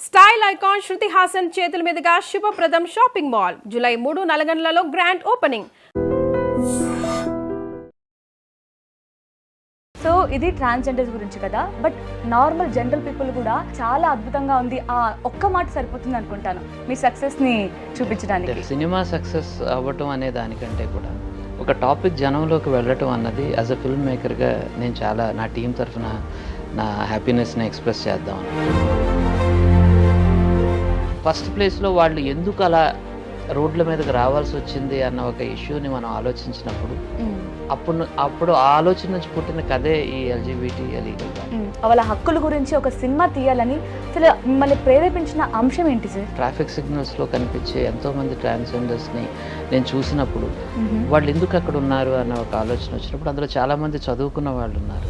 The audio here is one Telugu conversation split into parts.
స్టైల్ ఐకాన్ శృతి హాసన్ చేతుల మీదుగా శుభప్రదం షాపింగ్ మాల్ జూలై 3 నల్గొండలలో గ్రాండ్ ఓపెనింగ్. సో ఇది ట్రాన్స్జెండర్స్ గురించి కదా, బట్ నార్మల్ జనరల్ పీపుల్ కూడా చాలా అద్భుతంగా ఉంది. ఆ ఒక్క మాట సరిపోతుంది అనుకుంటాను మీ సక్సెస్ ని చూపించడానికి. సినిమా సక్సెస్ అవ్వటం అనే దానికంటే కూడా ఒక టాపిక్ జనంలోకి వెళ్ళటం అన్నది యాజ్ అ ఫిల్మ్ మేకర్గా నేను చాలా నా టీం తరఫున నా హ్యాపీనెస్ని ఎక్స్ప్రెస్ చేద్దాం. ఫస్ట్ ప్లేస్లో వాళ్ళు ఎందుకు అలా రోడ్ల మీదకి రావాల్సి వచ్చింది అన్న ఒక ఇష్యూని మనం ఆలోచించినప్పుడు అప్పుడు ఆ ఆలోచన నుంచి పుట్టిన కథే ఈ ఎల్జీబీటీ లీగల్. వాళ్ళ హక్కుల గురించి ఒక సినిమా తీయాలని అసలు మిమ్మల్ని ప్రేరేపించిన అంశం ఏంటి సార్? ట్రాఫిక్ సిగ్నల్స్లో కనిపించే ఎంతోమంది ట్రాన్స్జెండర్స్ని నేను చూసినప్పుడు వాళ్ళు ఎందుకు అక్కడ ఉన్నారు అన్న ఒక ఆలోచన వచ్చినప్పుడు అందులో చాలామంది చదువుకున్న వాళ్ళు ఉన్నారు,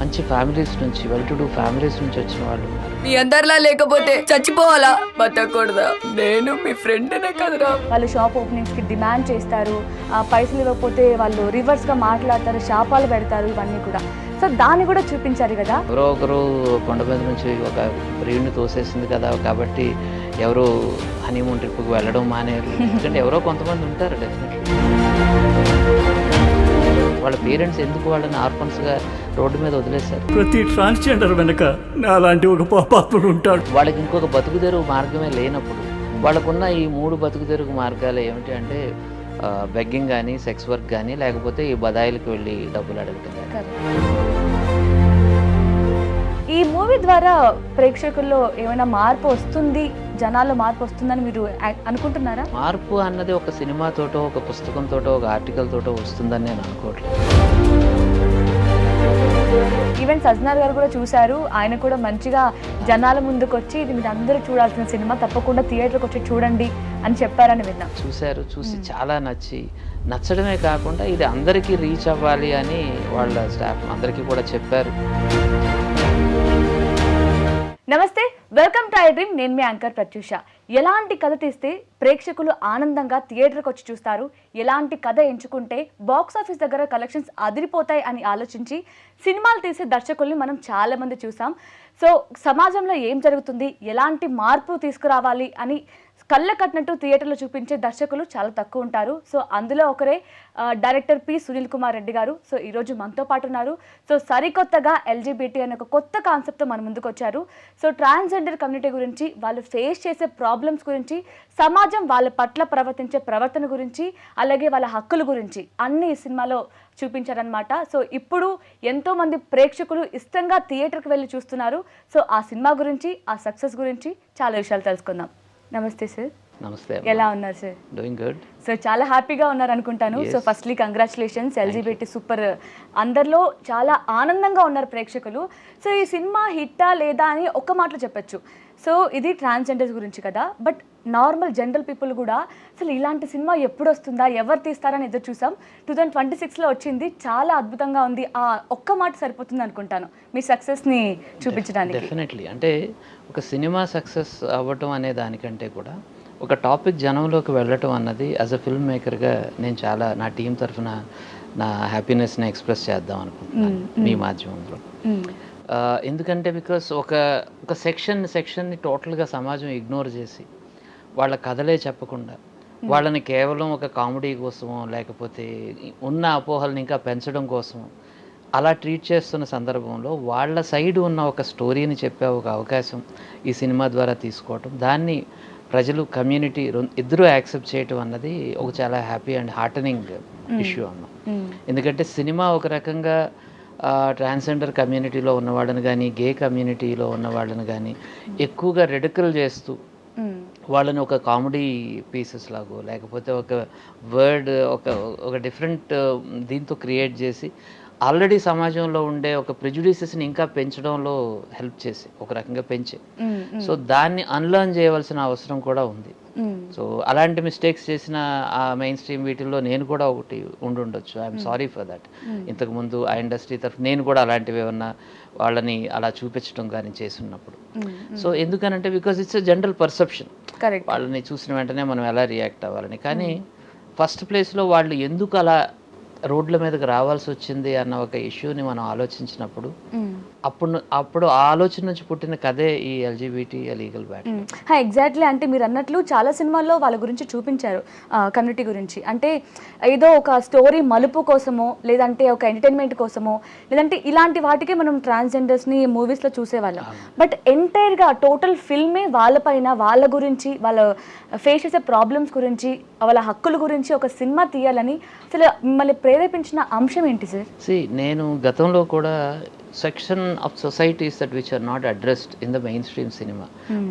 మంచి ఫ్యామిలీస్ నుంచి వెల్ టు డూ ఫ్యామిలీస్ నుంచి వచ్చిన వాళ్ళు ఉన్నారు. మీ అందరిలా లేకపోతే చచ్చిపోవాలా బతకూడదా? నేను మీ ఫ్రెండ్నే కదరా. వాళ్ళు షాప్ ఓపెనింగ్స్ కి డిమాండ్ చేస్తారు, ఆ పైసలు ఇవ్వకపోతే వాళ్ళు రివర్స్ గా మాట్లాడతారు, శాపాలు పెడతారు, ఇవన్నీ కూడా. సో దాన్ని కూడా చూపించారు కదా. ఎవరో ఒకరు కొండ మీద నుంచి ఒక ప్రియుడిని తోసేసింది కదా కాబట్టి ఎవరో హనీమూన్ ట్రిప్కి వెళ్ళడం మానేరు. ఎందుకంటే ఎవరో కొంతమంది ఉంటారు డెఫినెట్లీ. వాళ్ళ పేరెంట్స్ ఎందుకు వాళ్ళని ఆర్ఫన్స్గా రోడ్డు మీద వదిలేశారు? ప్రతి ట్రాన్స్జెండర్ వెనక అలాంటి ఒక పాపాత్ముడు ఉంటాడు. వాళ్ళకి ఇంకొక బతుకుదెరువు మార్గమే లేనప్పుడు వాళ్ళకున్న ఈ 3 బతుకుదెరువు మార్గాలు ఏమిటి అంటే బెగ్గింగ్ కానీ, సెక్స్ వర్క్ కానీ, లేకపోతే ఈ బదాయిలకు వెళ్ళి డబ్బులు అడగటం కానీ. ఈ మూవీ ద్వారా ప్రేక్షకుల్లో ఏమైనా మార్పు వస్తుంది, జనాల్లో మార్పు వస్తుందని మీరు అనుకుంటున్నారా? మార్పు అన్నది ఒక సినిమాతోటో, ఒక పుస్తకంతోటో, ఒక ఆర్టికల్ తోటో వస్తుందని నేను అనుకోవట్లేదు. ఈవెన్ సజ్నార్ గారు కూడా చూశారు, ఆయన కూడా మంచిగా జనాల ముందుకు వచ్చి ఇది మీరు అందరూ చూడాల్సిన సినిమా, తప్పకుండా థియేటర్కి వచ్చి చూడండి అని చెప్పారని విన్నా. చూశారు, చూసి చాలా నచ్చడమే కాకుండా ఇది అందరికీ రీచ్ అవ్వాలి అని వాళ్ళ స్టాఫ్ అందరికీ కూడా చెప్పారు. నమస్తే, వెల్కమ్ టు ఐ డ్రీమ్. నేను మీ యాంకర్ ప్రత్యూష. ఎలాంటి కథ తీస్తే ప్రేక్షకులు ఆనందంగా థియేటర్కి వచ్చి చూస్తారు, ఎలాంటి కథ ఎంచుకుంటే బాక్స్ ఆఫీస్ దగ్గర కలెక్షన్స్ అదిరిపోతాయి అని ఆలోచించి సినిమాలు తీసే దర్శకుల్ని మనం చాలామంది చూసాం. సో సమాజంలో ఏం జరుగుతుంది, ఎలాంటి మార్పు తీసుకురావాలి అని కళ్ళ కట్టినట్టు థియేటర్లో చూపించే దర్శకులు చాలా తక్కువ ఉంటారు. సో అందులో ఒకరే డైరెక్టర్ పి సునీల్ కుమార్ రెడ్డి గారు. సో ఈరోజు మనతో పాటు ఉన్నారు. సో సరికొత్తగా ఎల్జీబీటీ అనే ఒక కొత్త కాన్సెప్ట్తో మన ముందుకు వచ్చారు. సో ట్రాన్స్జెండర్ కమ్యూనిటీ గురించి, వాళ్ళు ఫేస్ చేసే ప్రాబ్లమ్స్ గురించి, సమాజం వాళ్ళ పట్ల ప్రవర్తించే ప్రవర్తన గురించి, అలాగే వాళ్ళ హక్కుల గురించి అన్ని ఈ సినిమాలో చూపించారనమాట. సో ఇప్పుడు ఎంతోమంది ప్రేక్షకులు ఇష్టంగా థియేటర్కి వెళ్ళి చూస్తున్నారు. సో ఆ సినిమా గురించి, ఆ సక్సెస్ గురించి చాలా విషయాలు తెలుసుకుందాం. నమస్తే సార్. నమస్తే. ఎలా ఉన్నారు సార్? Doing good. సో చాలా హ్యాపీగా ఉన్నారు అనుకుంటాను. So firstly congratulations, LGBT super. అందరిలో చాలా ఆనందంగా ఉన్నారు ప్రేక్షకులు. సో ఈ సినిమా హిట్టా లేదా అని ఒక్క మాటలో చెప్పచ్చు. సో ఇది ట్రాన్స్జెండర్స్ గురించి కదా, బట్ నార్మల్ జనరల్ పీపుల్ కూడా అసలు ఇలాంటి సినిమా ఎప్పుడు వస్తుందా, ఎవరు తీస్తారని ఎదురు చూసాం. 2026లో వచ్చింది, చాలా అద్భుతంగా ఉంది. ఆ ఒక్క మాట సరిపోతుంది అనుకుంటాను మీ సక్సెస్ని చూపించడానికి. డెఫినెట్లీ. అంటే ఒక సినిమా సక్సెస్ అవ్వటం అనే దానికంటే కూడా ఒక టాపిక్ జనంలోకి వెళ్ళటం అన్నది యాజ్ అ ఫిల్మ్ మేకర్గా నేను చాలా నా టీం తరఫున నా హ్యాపీనెస్ని ఎక్స్ప్రెస్ చేద్దాం అనుకుంటున్నాను మీ మాధ్యమంలో. ఎందుకంటే బికాస్ ఒక సెక్షన్ని టోటల్గా సమాజం ఇగ్నోర్ చేసి వాళ్ళ కథలే చెప్పకుండా వాళ్ళని కేవలం ఒక కామెడీ కోసమో లేకపోతే ఉన్న అపోహల్ని ఇంకా పెంచడం కోసమో అలా ట్రీట్ చేస్తున్న సందర్భంలో వాళ్ళ సైడ్ ఉన్న ఒక స్టోరీని చెప్పే ఒక అవకాశం ఈ సినిమా ద్వారా తీసుకోవటం, దాన్ని ప్రజలు కమ్యూనిటీ ఇద్దరూ యాక్సెప్ట్ చేయటం అన్నది ఒక చాలా హ్యాపీ అండ్ హార్టనింగ్ ఇష్యూ అన్న. ఎందుకంటే సినిమా ఒక రకంగా ట్రాన్స్జెండర్ కమ్యూనిటీలో ఉన్న వాళ్ళని కానీ, గే కమ్యూనిటీలో ఉన్న వాళ్ళని కానీ ఎక్కువగా రెడికల్ చేస్తూ వాళ్ళని ఒక కామెడీ పీసెస్ లాగో లేకపోతే ఒక వర్డ్ ఒక డిఫరెంట్ దీంతో క్రియేట్ చేసి ఆల్రెడీ సమాజంలో ఉండే ఒక ప్రెజుడిసెస్ని ఇంకా పెంచడంలో హెల్ప్ చేసి ఒక రకంగా పెంచే. సో దాన్ని అన్లర్న్ చేయవలసిన అవసరం కూడా ఉంది. సో అలాంటి మిస్టేక్స్ చేసిన ఆ మెయిన్ స్ట్రీమ్ వీటిల్లో నేను కూడా ఒకటి ఉండొచ్చు. I'm sorry for that. ఇంతకుముందు ఆ ఇండస్ట్రీ తరఫు నేను కూడా అలాంటివి ఏమన్నా వాళ్ళని అలా చూపించడం కానీ చేస్తున్నప్పుడు. సో ఎందుకనంటే because it's a general perception, వాళ్ళని చూసిన వెంటనే మనం ఎలా రియాక్ట్ అవ్వాలని. కానీ ఫస్ట్ ప్లేస్లో వాళ్ళు ఎందుకు అలా రోడ్ల మీదకి రావాల్సి వచ్చింది అన్న ఒక ఇష్యూని మనం ఆలోచించినప్పుడు అప్పుడు ఆ ఆలోచన నుంచి పుట్టిన కథే ఈ ఎల్జీబీటీ లీగల్ బ్యాటిల్. ఎగ్జాక్ట్లీ. అంటే మీరు అన్నట్లు చాలా సినిమాల్లో వాళ్ళ గురించి చూపించారు, కమ్యూనిటీ గురించి. అంటే ఏదో ఒక స్టోరీ మలుపు కోసమో, లేదంటే ఒక ఎంటర్టైన్మెంట్ కోసమో, లేదంటే ఇలాంటి వాటికే మనం ట్రాన్స్జెండర్స్ని మూవీస్లో చూసేవాళ్ళం. బట్ ఎంటైర్గా టోటల్ ఫిల్మే వాళ్ళపైన, వాళ్ళ గురించి, వాళ్ళ ఫేస్ చేసే ప్రాబ్లమ్స్ గురించి, వాళ్ళ హక్కుల గురించి ఒక సినిమా తీయాలని అసలు మిమ్మల్ని ప్రేరేపించిన అంశం ఏంటి సార్? నేను గతంలో కూడా section of societies that which are not addressed in the mainstream cinema,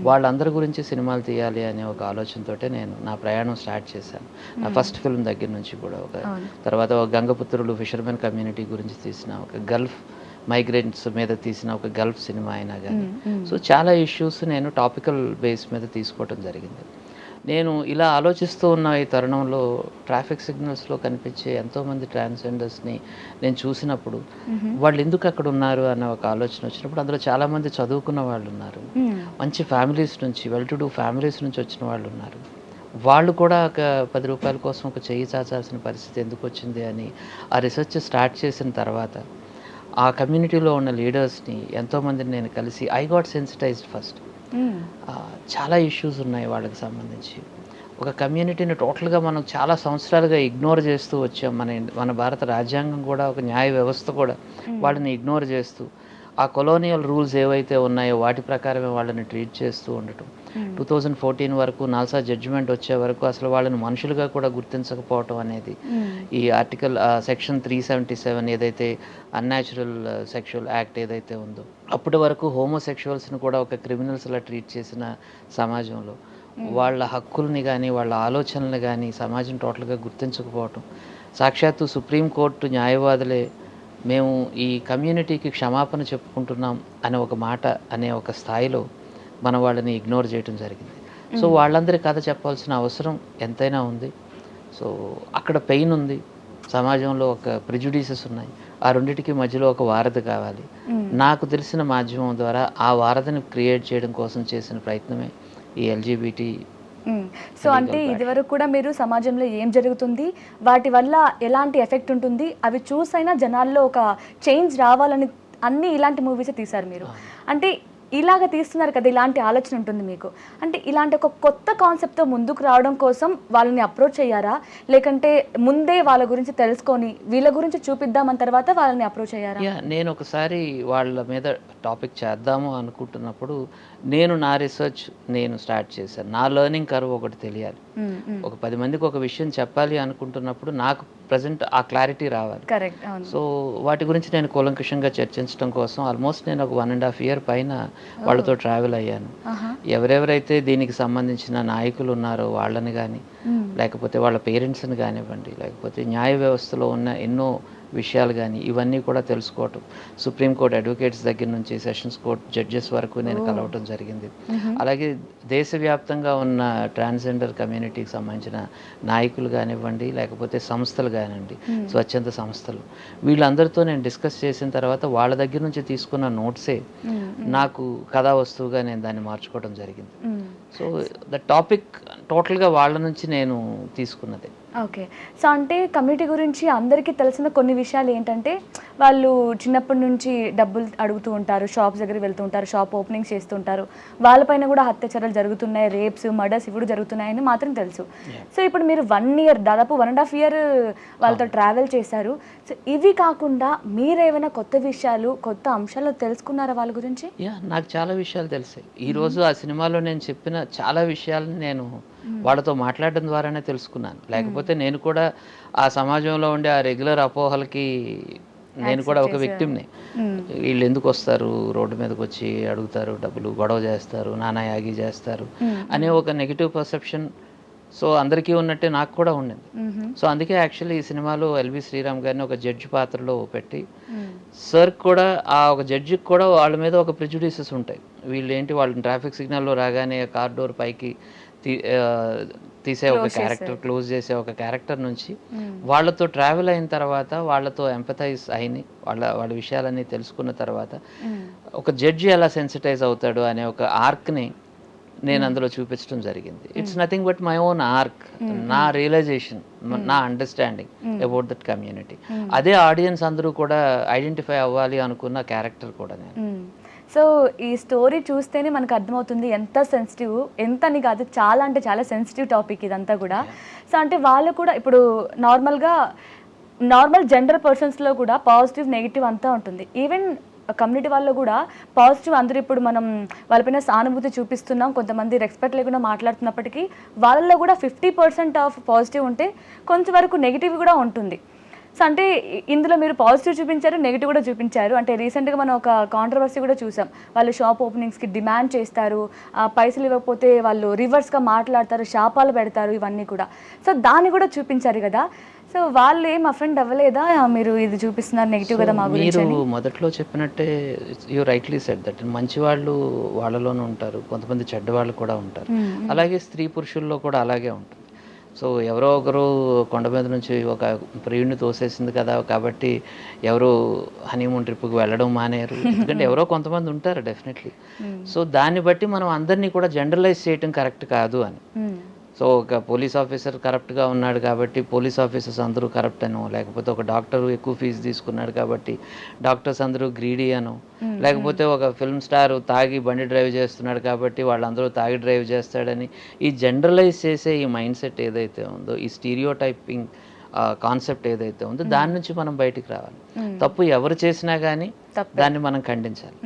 వాళ్ళందరి గురించి సినిమాలు తీయాలి అనే ఒక ఆలోచనతోటే నేను నా ప్రయాణం స్టార్ట్ చేశాను. నా ఫస్ట్ ఫిల్మ్ దగ్గర నుంచి కూడా తర్వాత ఒక గంగపుత్రులు ఫిషర్మెన్ కమ్యూనిటీ గురించి తీసిన, ఒక గల్ఫ్ మైగ్రెంట్స్ మీద తీసిన ఒక గల్ఫ్ సినిమా అయినా కానీ, సో చాలా ఇష్యూస్ నేను టాపికల్ బేస్ మీద తీసుకోవటం జరిగింది. నేను ఇలా ఆలోచిస్తూ ఉన్న ఈ తరుణంలో ట్రాఫిక్ సిగ్నల్స్లో కనిపించే ఎంతోమంది ట్రాన్స్జెండర్స్ని నేను చూసినప్పుడు వాళ్ళు ఎందుకు అక్కడ ఉన్నారు అన్న ఒక ఆలోచన వచ్చినప్పుడు, అందులో చాలామంది చదువుకున్న వాళ్ళు ఉన్నారు, మంచి ఫ్యామిలీస్ నుంచి, వెల్ టు డూ ఫ్యామిలీస్ నుంచి వచ్చిన వాళ్ళు ఉన్నారు. వాళ్ళు కూడా ఒక 10 రూపాయల కోసం ఒక చెయ్యి చాచాల్సిన పరిస్థితి ఎందుకు వచ్చింది అని ఆ రీసెర్చ్ స్టార్ట్ చేసిన తర్వాత ఆ కమ్యూనిటీలో ఉన్న లీడర్స్ని ఎంతోమందిని నేను కలిసి ఐ గాట్ సెన్సిటైజ్డ్ ఫస్ట్. చాలా ఇష్యూస్ ఉన్నాయి వాళ్ళకి సంబంధించి. ఒక కమ్యూనిటీని టోటల్గా మనం చాలా సంవత్సరాలుగా ఇగ్నోర్ చేస్తూ వచ్చాం. మన భారత రాజ్యాంగం కూడా, ఒక న్యాయ వ్యవస్థ కూడా వాళ్ళని ఇగ్నోర్ చేస్తూ, ఆ కొలోనియల్ రూల్స్ ఏవైతే ఉన్నాయో వాటి ప్రకారమే వాళ్ళని ట్రీట్ చేస్తూ ఉండటం. 2014 వరకు నాల్సా జడ్జిమెంట్ వచ్చే వరకు అసలు వాళ్ళని మనుషులుగా కూడా గుర్తించకపోవటం అనేది, ఈ ఆర్టికల్ సెక్షన్ 377 ఏదైతే అన్యాచురల్ సెక్షువల్ యాక్ట్ ఏదైతే ఉందో, అప్పటి వరకు హోమోసెక్షువల్స్ని కూడా ఒక క్రిమినల్స్లా ట్రీట్ చేసిన సమాజంలో వాళ్ళ హక్కుల్ని కానీ, వాళ్ళ ఆలోచనలు కానీ సమాజం టోటల్గా గుర్తించకపోవటం. సాక్షాత్తు సుప్రీంకోర్టు న్యాయవాదులే మేము ఈ కమ్యూనిటీకి క్షమాపణ చెప్పుకుంటున్నాం అనే ఒక మాట, అనే ఒక స్థాయిలో మన వాళ్ళని ఇగ్నోర్ చేయడం జరిగింది. సో వాళ్ళందరి కథ చెప్పాల్సిన అవసరం ఎంతైనా ఉంది. సో అక్కడ పెయిన్ ఉంది, సమాజంలో ఒక ప్రిజుడీసెస్ ఉన్నాయి, ఆ రెండింటికి మధ్యలో ఒక వారధి కావాలి. నాకు తెలిసిన మాధ్యమం ద్వారా ఆ వారధిని క్రియేట్ చేయడం కోసం చేసిన ప్రయత్నమే ఈ ఎల్జీబీటీ. సో అంటే ఇదివరకు కూడా మీరు సమాజంలో ఏం జరుగుతుంది, వాటి వల్ల ఎలాంటి ఎఫెక్ట్ ఉంటుంది, అవి చూసైనా జనాల్లో ఒక చేంజ్ రావాలని అన్ని ఇలాంటి మూవీసే తీశారు మీరు. అంటే ఇలాగ తీస్తున్నారు కదా, ఇలాంటి ఆలోచన ఉంటుంది మీకు. అంటే ఇలాంటి ఒక కొత్త కాన్సెప్ట్తో ముందుకు రావడం కోసం వాళ్ళని అప్రోచ్ అయ్యారా, లేకంటే ముందే వాళ్ళ గురించి తెలుసుకొని వీళ్ళ గురించి చూపిద్దామని తర్వాత వాళ్ళని అప్రోచ్ అయ్యారా? నేను ఒకసారి వాళ్ళ మీద టాపిక్ చేద్దాము అనుకుంటున్నప్పుడు నేను నా రీసెర్చ్ నేను స్టార్ట్ చేశాను. నా లెర్నింగ్ కర్వ్ ఒకటి తెలియాలి. ఒక 10 మందికి ఒక విషయం చెప్పాలి అనుకుంటున్నప్పుడు నాకు ప్రజెంట్ ఆ క్లారిటీ రావాలి. కరెక్ట్. సో వాటి గురించి నేను కూలంకషంగా చర్చించడం కోసం ఆల్మోస్ట్ నేను ఒక 1.5 year పైన వాళ్ళతో ట్రావెల్ అయ్యాను. ఎవరెవరైతే దీనికి సంబంధించిన నాయకులు ఉన్నారో వాళ్ళని కానీ, లేకపోతే వాళ్ళ పేరెంట్స్ని కానివ్వండి, లేకపోతే న్యాయ వ్యవస్థలో ఉన్న ఎన్నో విషయాలు కానీ, ఇవన్నీ కూడా తెలుసుకోవటం. సుప్రీంకోర్టు అడ్వకేట్స్ దగ్గర నుంచి సెషన్స్ కోర్ట్ జడ్జెస్ వరకు నేను కలవటం జరిగింది. అలాగే దేశవ్యాప్తంగా ఉన్న ట్రాన్స్జెండర్ కమ్యూనిటీకి సంబంధించిన నాయకులు కానివ్వండి, లేకపోతే సంస్థలు కానివ్వండి, స్వచ్ఛంద సంస్థలు, వీళ్ళందరితో నేను డిస్కస్ చేసిన తర్వాత వాళ్ళ దగ్గర నుంచి తీసుకున్న నోట్సే నాకు కథా వస్తువుగా నేను దాన్ని మార్చుకోవడం జరిగింది. సో ద టాపిక్ టోటల్గా వాళ్ళ నుంచి నేను తీసుకున్నది. ఓకే. సో అంటే కమ్యూనిటీ గురించి అందరికీ తెలిసిన కొన్ని విషయాలు ఏంటంటే, వాళ్ళు చిన్నప్పటి నుంచి డబ్బులు అడుగుతూ ఉంటారు, షాప్స్ దగ్గరికి వెళ్తూ ఉంటారు, షాప్ ఓపెనింగ్స్ చేస్తుంటారు, వాళ్ళపైన కూడా హత్యాచారాలు జరుగుతున్నాయి, రేప్స్, మర్డర్స్ ఇవి జరుగుతున్నాయని మాత్రం తెలుసు. సో ఇప్పుడు మీరు 1 year, దాదాపు 1.5 year వాళ్ళతో ట్రావెల్ చేశారు. సో ఇవి కాకుండా మీరేమైనా కొత్త విషయాలు, కొత్త అంశాలు తెలుసుకున్నారా వాళ్ళ గురించి? నాకు చాలా విషయాలు తెలిసాయి. ఈరోజు ఆ సినిమాలో నేను చెప్పిన చాలా విషయాలను నేను వాళ్ళతో మాట్లాడడం ద్వారానే తెలుసుకున్నాను. లేకపోతే నేను కూడా ఆ సమాజంలో ఉండే ఆ రెగ్యులర్ అపోహలకి నేను కూడా ఒక విక్టిమ్ని. వీళ్ళు ఎందుకు వస్తారు, రోడ్డు మీదకి వచ్చి అడుగుతారు డబ్బులు, గొడవ చేస్తారు, నానా యాగి చేస్తారు అనే ఒక నెగిటివ్ పర్సెప్షన్ సో అందరికీ ఉన్నట్టే నాకు కూడా ఉండింది. సో అందుకే యాక్చువల్లీ ఈ సినిమాలో ఎల్వి శ్రీరామ్ గారిని ఒక జడ్జి పాత్రలో పెట్టి, సార్ కూడా ఆ ఒక జడ్జికి కూడా వాళ్ళ మీద ఒక ప్రిజుడిసెస్ ఉంటాయి. వీళ్ళు ఏంటి, వాళ్ళని ట్రాఫిక్ సిగ్నల్లో రాగానే కార్ డోర్ పైకి తీసే ఒక క్యారెక్టర్, క్లోజ్ చేసే ఒక క్యారెక్టర్ నుంచి వాళ్ళతో ట్రావెల్ అయిన తర్వాత, వాళ్ళతో ఎంపథైజ్ అయిన వాళ్ళ విషయాలన్నీ తెలుసుకున్న తర్వాత ఒక జడ్జి ఎలా సెన్సిటైజ్ అవుతాడు అనే ఒక ఆర్క్ని నేను అందులో చూపించడం జరిగింది. It's nothing but my own arc, నా రియలైజేషన్, నా అండర్స్టాండింగ్ అబౌట్ దట్ కమ్యూనిటీ. అదే ఆడియన్స్ అందరూ కూడా ఐడెంటిఫై అవ్వాలి అనుకున్న క్యారెక్టర్ కూడా నేను. సో ఈ స్టోరీ చూస్తేనే మనకు అర్థమవుతుంది ఎంత సెన్సిటివ్, ఎంత అని కాదు, చాలా అంటే చాలా సెన్సిటివ్ టాపిక్ ఇదంతా కూడా. సో అంటే వాళ్ళు కూడా ఇప్పుడు నార్మల్ జెండర్ పర్సన్స్లో కూడా పాజిటివ్ నెగిటివ్ అంతా ఉంటుంది. ఈవెన్ కమ్యూనిటీ వాళ్ళు కూడా పాజిటివ్ అందరూ ఇప్పుడు మనం వాళ్ళపైన సానుభూతి చూపిస్తున్నాం, కొంతమంది రెస్పెక్ట్ లేకుండా మాట్లాడుతున్నప్పటికీ వాళ్ళలో కూడా 50% ఆఫ్ పాజిటివ్ ఉంటే కొంచెం వరకు నెగిటివ్ కూడా ఉంటుంది. సో అంటే ఇందులో మీరు పాజిటివ్ చూపించారు, నెగిటివ్ కూడా చూపించారు. అంటే రీసెంట్గా మనం ఒక కాంట్రవర్సీ కూడా చూసాం. వాళ్ళు షాప్ ఓపెనింగ్స్కి డిమాండ్ చేస్తారు, పైసలు ఇవ్వకపోతే వాళ్ళు రివర్స్గా మాట్లాడతారు, శాపాలు పెడతారు, ఇవన్నీ కూడా. సో దాన్ని కూడా చూపించారు కదా. సో వాళ్ళు ఏం అఫెండ్ అవ్వలేదా, మీరు ఇది చూపిస్తున్నారు నెగిటివ్ కదా మా గురించి? మీరు మొదట్లో చెప్పినట్టే యూ రైట్లీ సెడ్ దట్ మంచి వాళ్ళు వాళ్ళలోనూ ఉంటారు, కొంతమంది చెడ్డవాళ్ళు కూడా ఉంటారు. అలాగే స్త్రీ పురుషుల్లో కూడా అలాగే ఉంటుంది. సో ఎవరో ఒకరు కొండ మీద నుంచి ఒక ప్రియుడిని తోసేసింది కదా కాబట్టి ఎవరు హనీమూన్ ట్రిప్కి వెళ్ళడం మానేరు, ఎందుకంటే ఎవరో కొంతమంది ఉంటారు డెఫినెట్లీ. సో దాన్ని బట్టి మనం అందరినీ కూడా జనరలైజ్ చేయడం కరెక్ట్ కాదు అని. సో ఒక పోలీస్ ఆఫీసర్ కరప్ట్గా ఉన్నాడు కాబట్టి పోలీస్ ఆఫీసర్స్ అందరూ కరప్ట్ అనో, లేకపోతే ఒక డాక్టర్ ఎక్కువ ఫీజు తీసుకున్నాడు కాబట్టి డాక్టర్స్ అందరూ గ్రీడీ అనో, లేకపోతే ఒక ఫిల్మ్ స్టార్ తాగి బండి డ్రైవ్ చేస్తున్నాడు కాబట్టి వాళ్ళందరూ తాగి డ్రైవ్ చేస్తాడని ఈ జనరలైజ్ చేసే ఈ మైండ్ సెట్ ఏదైతే ఉందో, ఈ స్టీరియో టైపింగ్ కాన్సెప్ట్ ఏదైతే ఉందో దాని నుంచి మనం బయటికి రావాలి. తప్పు ఎవరు చేసినా కానీ దాన్ని మనం ఖండించాలి.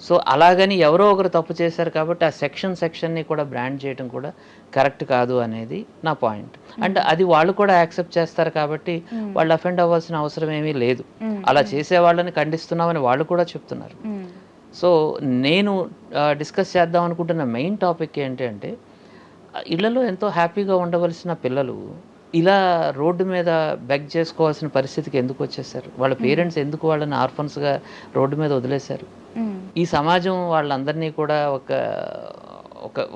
సో అలాగని ఎవరో ఒకరు తప్పు చేశారు కాబట్టి ఆ సెక్షన్ని కూడా బ్రాండ్ చేయడం కూడా కరెక్ట్ కాదు అనేది నా పాయింట్. అండ్ అది వాళ్ళు కూడా యాక్సెప్ట్ చేస్తారు కాబట్టి వాళ్ళు అఫెండ్ అవ్వాల్సిన అవసరం ఏమీ లేదు. అలా చేసే వాళ్ళని ఖండిస్తున్నామని వాళ్ళు కూడా చెప్తున్నారు. సో నేను డిస్కస్ చేద్దాం అనుకుంటున్న మెయిన్ టాపిక్ ఏంటి అంటే, ఇళ్లలో ఎంతో హ్యాపీగా ఉండవలసిన పిల్లలు ఇలా రోడ్డు మీద బెగ్ చేసుకోవాల్సిన పరిస్థితికి ఎందుకు వచ్చేసారు? వాళ్ళ పేరెంట్స్ ఎందుకు వాళ్ళని ఆర్ఫన్స్గా రోడ్డు మీద వదిలేశారు? ఈ సమాజం వాళ్ళందరినీ కూడా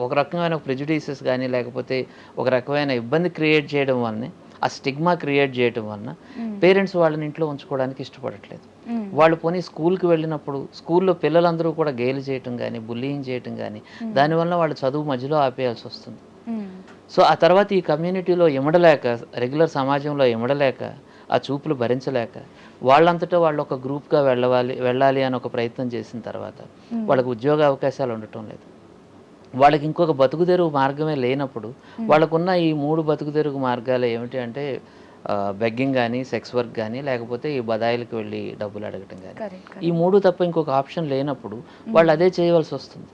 ఒక రకమైన ప్రెజుడిసెస్ కానీ లేకపోతే ఒక రకమైన ఇబ్బంది క్రియేట్ చేయడం వల్లనే, ఆ స్టిగ్మా క్రియేట్ చేయడం వలన పేరెంట్స్ వాళ్ళని ఇంట్లో ఉంచుకోవడానికి ఇష్టపడట్లేదు. వాళ్ళు పోనీ స్కూల్కి వెళ్ళినప్పుడు స్కూల్లో పిల్లలందరూ కూడా గేలి చేయటం కానీ బుల్లింగ్ చేయటం కానీ దానివల్ల వాళ్ళు చదువు మధ్యలో ఆపేయాల్సి వస్తుంది. సో ఆ తర్వాత ఈ కమ్యూనిటీలో ఇమడలేక, రెగ్యులర్ సమాజంలో ఇమడలేక, ఆ చూపులు భరించలేక వాళ్ళంతటా వాళ్ళు ఒక గ్రూప్గా వెళ్ళాలి అని ఒక ప్రయత్నం చేసిన తర్వాత వాళ్ళకి ఉద్యోగ అవకాశాలు ఉండటం లేదు. వాళ్ళకి ఇంకొక బతుకుదెరువు మార్గమే లేనప్పుడు వాళ్ళకున్న ఈ 3 బతుకుదెరువు మార్గాలు ఏమిటి అంటే బెగ్గింగ్ కానీ, సెక్స్ వర్క్ కానీ, లేకపోతే ఈ బదాయిలకు వెళ్ళి డబ్బులు అడగటం కానీ. ఈ 3 తప్ప ఇంకొక ఆప్షన్ లేనప్పుడు వాళ్ళు అదే చేయవలసి వస్తుంది.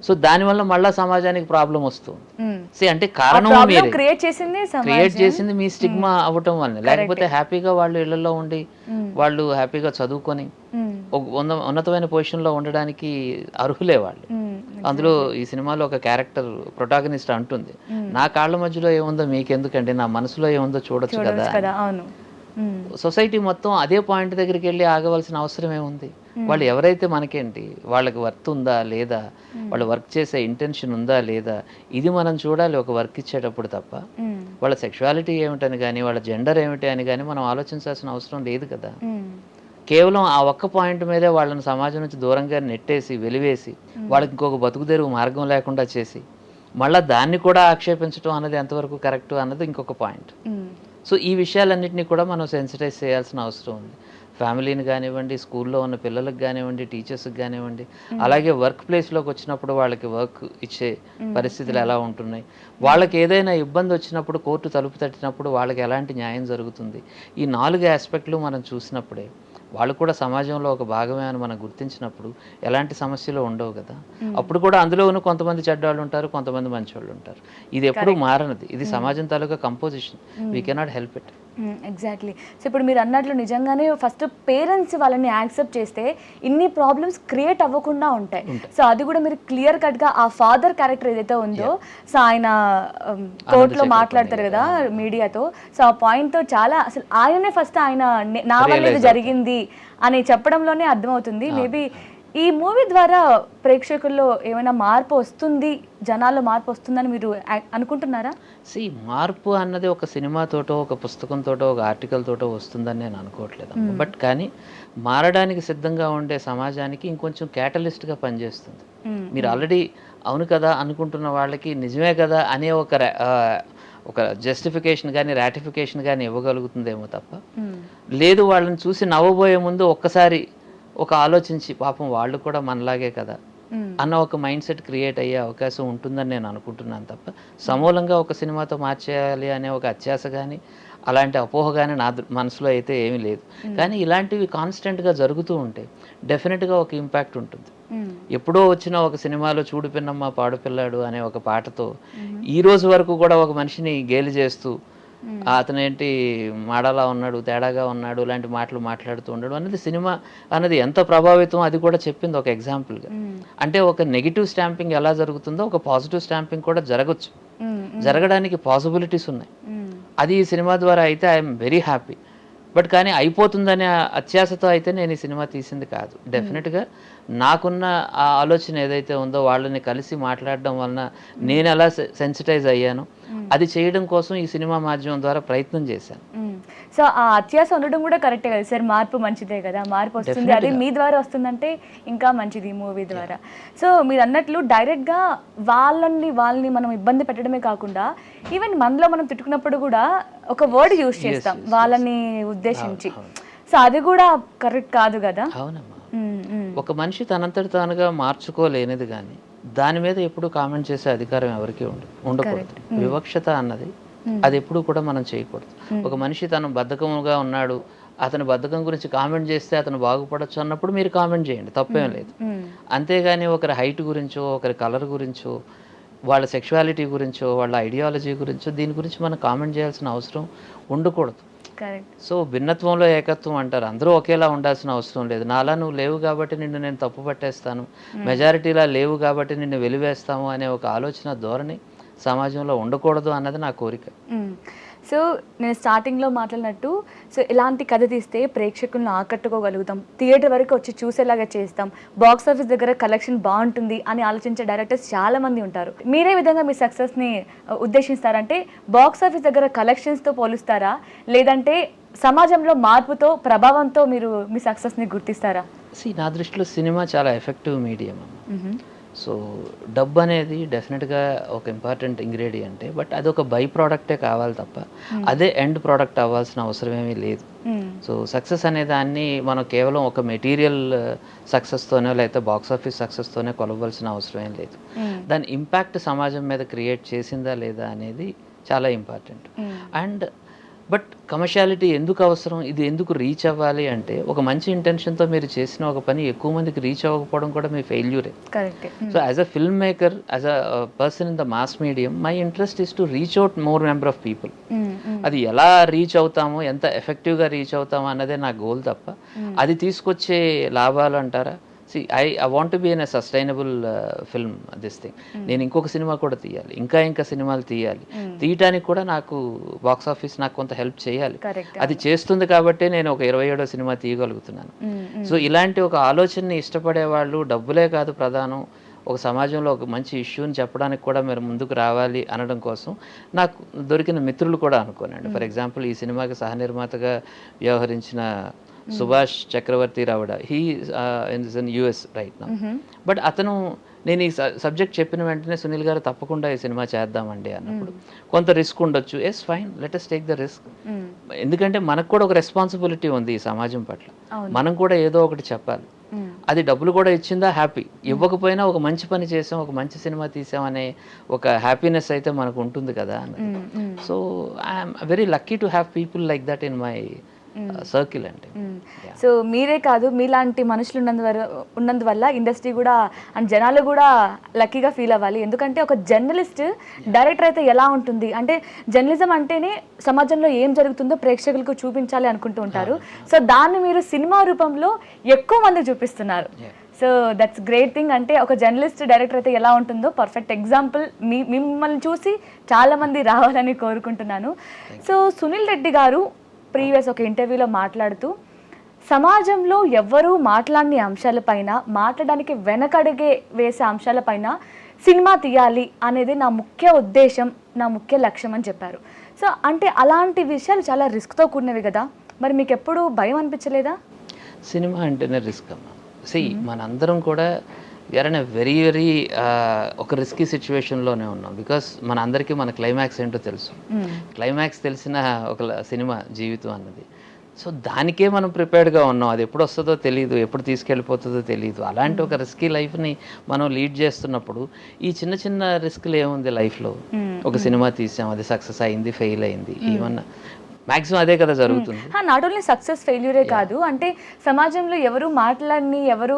సో దానివల్ల మళ్ళా సమాజానికి ప్రాబ్లం వస్తుంది. అంటే కారణం మీరే క్రియేట్ చేసింది మీ స్టిగ్మా అవ్వటం వల్ల. లేకపోతే హ్యాపీగా వాళ్ళు ఇళ్లలో ఉండి వాళ్ళు హ్యాపీగా చదువుకొని ఒక ఉన్నతమైన పొజిషన్లో ఉండడానికి అర్హులే వాళ్ళు. అందులో ఈ సినిమాలో ఒక క్యారెక్టర్ ప్రొటాగనిస్ట్ అంటుంది, నా కాళ్ళ మధ్యలో ఏముందో మీకెందుకండి, నా మనసులో ఏముందో చూడొచ్చు కదా. సొసైటీ మొత్తం అదే పాయింట్ దగ్గరికి వెళ్ళి ఆగవలసిన అవసరం ఏముంది? వాళ్ళు ఎవరైతే మనకేంటి, వాళ్ళకి వర్త్ ఉందా లేదా, వాళ్ళు వర్క్ చేసే ఇంటెన్షన్ ఉందా లేదా, ఇది మనం చూడాలి ఒక వర్క్ ఇచ్చేటప్పుడు తప్ప వాళ్ళ సెక్షువాలిటీ ఏమిటని కానీ వాళ్ళ జెండర్ ఏమిటి అని కానీ మనం ఆలోచించాల్సిన అవసరం లేదు కదా. కేవలం ఆ ఒక్క పాయింట్ మీదే వాళ్ళని సమాజం నుంచి దూరంగా నెట్టేసి వెలివేసి వాళ్ళకి ఇంకొక బతుకుదెరువు మార్గం లేకుండా చేసి మళ్ళీ దాన్ని కూడా ఆక్షేపించడం అన్నది ఎంతవరకు కరెక్ట్ అన్నది ఇంకొక పాయింట్. సో ఈ విషయాలన్నింటినీ కూడా మనం సెన్సిటైజ్ చేయాల్సిన అవసరం ఉంది. ఫ్యామిలీని కానివ్వండి, స్కూల్లో ఉన్న పిల్లలకు కానివ్వండి, టీచర్స్కి కానివ్వండి, అలాగే వర్క్ ప్లేస్లోకి వచ్చినప్పుడు వాళ్ళకి వర్క్ ఇచ్చే పరిస్థితులు ఎలా ఉంటున్నాయి, వాళ్ళకి ఏదైనా ఇబ్బంది వచ్చినప్పుడు కోర్టు తలుపు తట్టినప్పుడు వాళ్ళకి ఎలాంటి న్యాయం జరుగుతుంది, ఈ 4 ఆస్పెక్ట్లు మనం చూసినప్పుడే వాళ్ళు కూడా సమాజంలో ఒక భాగమే అని మనం గుర్తించినప్పుడు ఎలాంటి సమస్యలు ఉండవు కదా. అప్పుడు కూడా అందులోనూ కొంతమంది చెడ్డవాళ్ళు ఉంటారు, కొంతమంది మంచి వాళ్ళు ఉంటారు. ఇది ఎప్పుడూ మారనది, ఇది సమాజం తాలూకా composition. We cannot help it. Exactly. So ఇప్పుడు మీరు అన్నట్లు నిజంగానే ఫస్ట్ పేరెంట్స్ వాళ్ళని యాక్సెప్ట్ చేస్తే ఇన్ని ప్రాబ్లమ్స్ క్రియేట్ అవ్వకుండా ఉంటాయి. సో అది కూడా మీరు క్లియర్ కట్గా ఆ ఫాదర్ క్యారెక్టర్ ఏదైతే ఉందో, సో ఆయన కోర్టులో మాట్లాడతారు కదా మీడియాతో, సో ఆ పాయింట్తో చాలా అసలు ఆయనే ఫస్ట్ ఆయన నా వల్ల ఇది జరిగింది అని చెప్పడంలోనే అర్థమవుతుంది. మేబీ ఈ మూవీ ద్వారా ప్రేక్షకుల్లో ఏమైనా మార్పు వస్తుంది, జనాల్లో మార్పు వస్తుందని మీరు అనుకుంటున్నారా? మార్పు అన్నది ఒక సినిమాతోటో ఒక పుస్తకంతోటో ఒక ఆర్టికల్ తోటో వస్తుందని నేను అనుకోవట్లేదు. బట్ కానీ మారడానికి సిద్ధంగా ఉండే సమాజానికి ఇంకొంచెం క్యాటలిస్ట్గా పనిచేస్తుంది. మీరు ఆల్రెడీ అవును కదా అనుకుంటున్న వాళ్ళకి నిజమే కదా అనే ఒక జస్టిఫికేషన్ కానీ రాటిఫికేషన్ కానీ ఇవ్వగలుగుతుందేమో తప్ప, లేదు వాళ్ళని చూసి నవ్వబోయే ముందు ఒక్కసారి ఒక ఆలోచించి పాపం వాళ్ళు కూడా మనలాగే కదా అన్న ఒక మైండ్ సెట్ క్రియేట్ అయ్యే అవకాశం ఉంటుందని నేను అనుకుంటున్నాను తప్ప, సమూలంగా ఒక సినిమాతో మార్చేయాలి అనే ఒక అత్యాశ కానీ అలాంటి అపోహ కానీ నా మనసులో అయితే ఏమీ లేదు. కానీ ఇలాంటివి కాన్స్టెంట్గా జరుగుతూ ఉంటే డెఫినెట్గా ఒక ఇంపాక్ట్ ఉంటుంది. ఎప్పుడో వచ్చిన ఒక సినిమాలో చూడు పిన్నమ్మ పాడు పిల్లాడు అనే ఒక పాటతో ఈ రోజు వరకు కూడా ఒక మనిషిని గేలి చేస్తూ అతను ఏంటి మాడలా ఉన్నాడు, తేడాగా ఉన్నాడు, ఇలాంటి మాటలు మాట్లాడుతూ ఉన్నాడు అనేది సినిమా అన్నది ఎంత ప్రభావితం అది కూడా చెప్పింది ఒక ఎగ్జాంపుల్గా. అంటే ఒక నెగిటివ్ స్టాంపింగ్ ఎలా జరుగుతుందో ఒక పాజిటివ్ స్టాంపింగ్ కూడా జరగచ్చు, జరగడానికి పాసిబిలిటీస్ ఉన్నాయి. అది ఈ సినిమా ద్వారా అయితే ఐఎమ్ వెరీ హ్యాపీ. బట్ కానీ అయిపోతుందనే అత్యాశతో అయితే నేను ఈ సినిమా తీసింది కాదు. డెఫినెట్గా నాకున్న ఆ ఆలోచన ఏదైతే ఉందో వాళ్ళని కలిసి మాట్లాడడం వలన నేను ఎలా సెన్సిటైజ్ అయ్యాను అది చేయడం కోసం ఈ సినిమా మాధ్యమం ద్వారా ప్రయత్నం చేశాను. సో ఆ అత్యాశ ఉండడం కూడా కరెక్టే కదా సార్, మార్పు మంచిదే కదా, మార్పు వస్తుంది, అది మీ ద్వారా వస్తుందంటే ఇంకా మంచిది మూవీ ద్వారా. సో మీరు అన్నట్లు డైరెక్ట్గా వాళ్ళని మనం ఇబ్బంది పెట్టడమే కాకుండా ఈవెన్ మనలో మనం తిట్టుకున్నప్పుడు కూడా ఒక వర్డ్ యూజ్ చేస్తాం వాళ్ళని ఉద్దేశించి. సో అది కూడా కరెక్ట్ కాదు కదా. అవునమ్మా, ఒక మనిషి తనంతటి తానుగా మార్చుకోలేనిది కానీ దాని మీద ఎప్పుడు కామెంట్ చేసే అధికారం ఎవరికి ఉండకూడదు. వివక్షత అన్నది అది ఎప్పుడు కూడా మనం చేయకూడదు. ఒక మనిషి తను బద్ధకంగా ఉన్నాడు, అతని బద్ధకం గురించి కామెంట్ చేస్తే అతను బాగుపడచ్చు అన్నప్పుడు మీరు కామెంట్ చేయండి, తప్పేం లేదు. అంతేగాని ఒకరి హైట్ గురించో ఒకరి కలర్ గురించో వాళ్ళ సెక్షువాలిటీ గురించో వాళ్ళ ఐడియాలజీ గురించో దీని గురించి మనం కామెంట్ చేయాల్సిన అవసరం ఉండకూడదు. సో భిన్నత్వంలో ఏకత్వం అంటారు, అందరూ ఒకేలా ఉండాల్సిన అవసరం లేదు. నాలా నువ్వు లేవు కాబట్టి నిన్ను నేను తప్పు పట్టేస్తాను, మెజారిటీలా లేవు కాబట్టి నిన్ను వెలివేస్తాము అనే ఒక ఆలోచన ధోరణి సమాజంలో ఉండకూడదు అన్నది నా కోరిక. సో నేను స్టార్టింగ్లో మాట్లాడినట్టు, సో ఇలాంటి కథ తీస్తే ప్రేక్షకులను ఆకట్టుకోగలుగుతాం, థియేటర్ వరకు వచ్చి చూసేలాగా చేస్తాం, బాక్స్ ఆఫీస్ దగ్గర కలెక్షన్ బాగుంటుంది అని ఆలోచించే డైరెక్టర్స్ చాలామంది ఉంటారు. మీరే విధంగా మీ సక్సెస్ని ఉద్దేశిస్తారంటే బాక్స్ ఆఫీస్ దగ్గర కలెక్షన్స్తో పోలుస్తారా, లేదంటే సమాజంలో మార్పుతో ప్రభావంతో మీరు మీ సక్సెస్ని గుర్తిస్తారా? నా దృష్టిలో సినిమా చాలా ఎఫెక్టివ్ మీడియం. సో డబ్బు అనేది డెఫినెట్గా ఒక ఇంపార్టెంట్ ఇంగ్రీడియంటే, బట్ అది ఒక బై ప్రోడక్టే కావాలి తప్ప అదే ఎండ్ ప్రోడక్ట్ అవ్వాల్సిన అవసరం ఏమీ లేదు. సో సక్సెస్ అనే దాన్ని మనం కేవలం ఒక మెటీరియల్ సక్సెస్తోనే లేకపోతే బాక్స్ ఆఫీస్ సక్సెస్తోనే కొలవలసిన అవసరం ఏం లేదు. దాని ఇంపాక్ట్ సమాజం మీద క్రియేట్ చేసిందా లేదా అనేది చాలా ఇంపార్టెంట్. అండ్ బట్ కమర్షియాలిటీ ఎందుకు అవసరం, ఇది ఎందుకు రీచ్ అవ్వాలి అంటే ఒక మంచి ఇంటెన్షన్తో మీరు చేసిన ఒక పని ఎక్కువ మందికి రీచ్ అవ్వకపోవడం కూడా మీ ఫెయిల్యూరే. So as a filmmaker, as a person in the mass medium, my interest is to reach out more number of people. అది ఎలా రీచ్ అవుతామో, ఎంత ఎఫెక్టివ్గా రీచ్ అవుతామో అన్నదే నా గోల్ తప్ప అది తీసుకొచ్చే లాభాలు అంటారా. I want to be in a sustainable film, this thing. నేను ఇంకొక సినిమా కూడా తీయాలి, ఇంకా సినిమాలు తీయటానికి కూడా నాకు బాక్స్ ఆఫీస్ నాకు కొంత హెల్ప్ చేయాలి. అది చేస్తుంది కాబట్టి నేను ఒక 27వ సినిమా తీయగలుగుతున్నాను. సో ఇలాంటి ఒక ఆలోచనని ఇష్టపడే వాళ్ళు డబ్బులే కాదు ప్రధానం, ఒక సమాజంలో ఒక మంచి ఇష్యూని చెప్పడానికి కూడా మీరు ముందుకు రావాలి అనడం కోసం నాకు దొరికిన మిత్రులు కూడా అనుకోనండి. ఫర్ ఎగ్జాంపుల్ ఈ సినిమాకి సహనిర్మాతగా వ్యవహరించిన సుభాష్ చక్రవర్తి రావడ, he is in US right now. But అతను నేను ఈ సబ్జెక్ట్ చెప్పిన వెంటనే సునీల్ గారు తప్పకుండా ఈ సినిమా చేద్దామండి అన్నప్పుడు కొంత రిస్క్ ఉండొచ్చు. Yes fine, let us take the risk. ఎందుకంటే మనకు కూడా ఒక రెస్పాన్సిబిలిటీ ఉంది ఈ సమాజం పట్ల, మనం కూడా ఏదో ఒకటి చెప్పాలి. అది డబ్బులు కూడా ఇచ్చిందా హ్యాపీ, ఇవ్వకపోయినా ఒక మంచి పని చేసాం, ఒక మంచి సినిమా తీసామనే ఒక హ్యాపీనెస్ అయితే మనకు ఉంటుంది కదా అన్నది. So I'm very lucky to have people like that in my circle అంటే. సో మీరే కాదు, మీలాంటి మనుషులు ఉన్నందువల్ల ఇండస్ట్రీ కూడా అండ్ జనాలు కూడా లక్కీగా ఫీల్ అవ్వాలి. ఎందుకంటే ఒక జర్నలిస్ట్ డైరెక్టర్ అయితే ఎలా ఉంటుంది అంటే, జర్నలిజం అంటేనే సమాజంలో ఏం జరుగుతుందో ప్రేక్షకులకు చూపించాలి అనుకుంటూ ఉంటారు. సో దాన్ని మీరు సినిమా రూపంలో ఎక్కువ మంది చూపిస్తున్నారు. So that's great thing. అంటే ఒక జర్నలిస్ట్ డైరెక్టర్ అయితే ఎలా ఉంటుందో పర్ఫెక్ట్ ఎగ్జాంపుల్. మిమ్మల్ని చూసి చాలామంది రావాలని కోరుకుంటున్నాను. సో సునీల్ రెడ్డి గారు ప్రీవియస్ ఒక ఇంటర్వ్యూలో మాట్లాడుతూ సమాజంలో ఎవ్వరూ మాట్లాడని అంశాలపైన, మాట్లాడడానికి వెనకడుగే వేసే అంశాలపైన సినిమా తీయాలి అనేది నా ముఖ్య ఉద్దేశం, నా ముఖ్య లక్ష్యం అని చెప్పారు. సో అంటే అలాంటి విషయాలు చాలా రిస్క్తో కూడినవి కదా, మరి మీకు ఎప్పుడు భయం అనిపించలేదా? సినిమా అంటేనే రిస్క్ అమ్మ. మనందరం కూడా వీఆర్ అన్ వెరీ ఒక రిస్కీ సిచ్యువేషన్లోనే ఉన్నాం. బికాస్ మన అందరికీ మన క్లైమాక్స్ ఏంటో తెలుసు. క్లైమాక్స్ తెలిసిన ఒక సినిమా జీవితం అన్నది. సో దానికే మనం ప్రిపేర్డ్గా ఉన్నాం. అది ఎప్పుడు వస్తుందో తెలియదు, ఎప్పుడు తీసుకెళ్ళిపోతుందో తెలియదు. అలాంటి ఒక రిస్కీ లైఫ్ని మనం లీడ్ చేస్తున్నప్పుడు ఈ చిన్న చిన్న రిస్క్లు ఏముంది లైఫ్లో? ఒక సినిమా తీసాం, అది సక్సెస్ అయింది, ఫెయిల్ అయింది, ఏమన్నా మాక్సిమం అదే కదా జరుగుతుంది. నాట్ ఓన్లీ సక్సెస్ ఫెయిల్యూరే కాదు, అంటే సమాజంలో ఎవరు మాట్లాడని, ఎవరు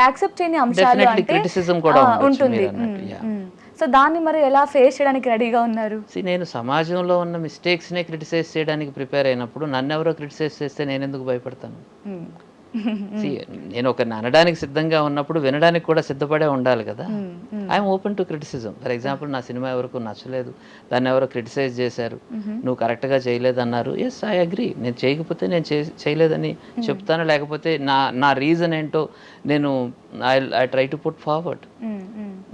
యాక్సెప్ట్ చేయని అంశాలు అంటే క్రిటిసిజం కూడా ఉంటుంది. సో దాన్ని మరి ఎలా ఫేస్ చేయడానికి రెడీగా ఉన్నారు? నేను సమాజంలో ఉన్న మిస్టేక్స్నే క్రిటిసైజ్ చేయడానికి ప్రిపేర్ అయినప్పుడు నన్ను ఎవరో క్రిటిసైజ్ చేస్తే నేను ఎందుకు భయపడతాను? నేను ఒక అనడానికి సిద్ధంగా ఉన్నప్పుడు వినడానికి కూడా సిద్ధపడే ఉండాలి కదా. I'm open to criticism. For example నా సినిమా ఎవరికి నచ్చలేదు, దాన్ని ఎవరో క్రిటిసైజ్ చేశారు, నువ్వు కరెక్ట్గా చేయలేదన్నారు. Yes, I agree. నేను చేయకపోతే నేను చేయలేదని చెప్తాను, లేకపోతే నా రీజన్ ఏంటో నేను I try to put forward.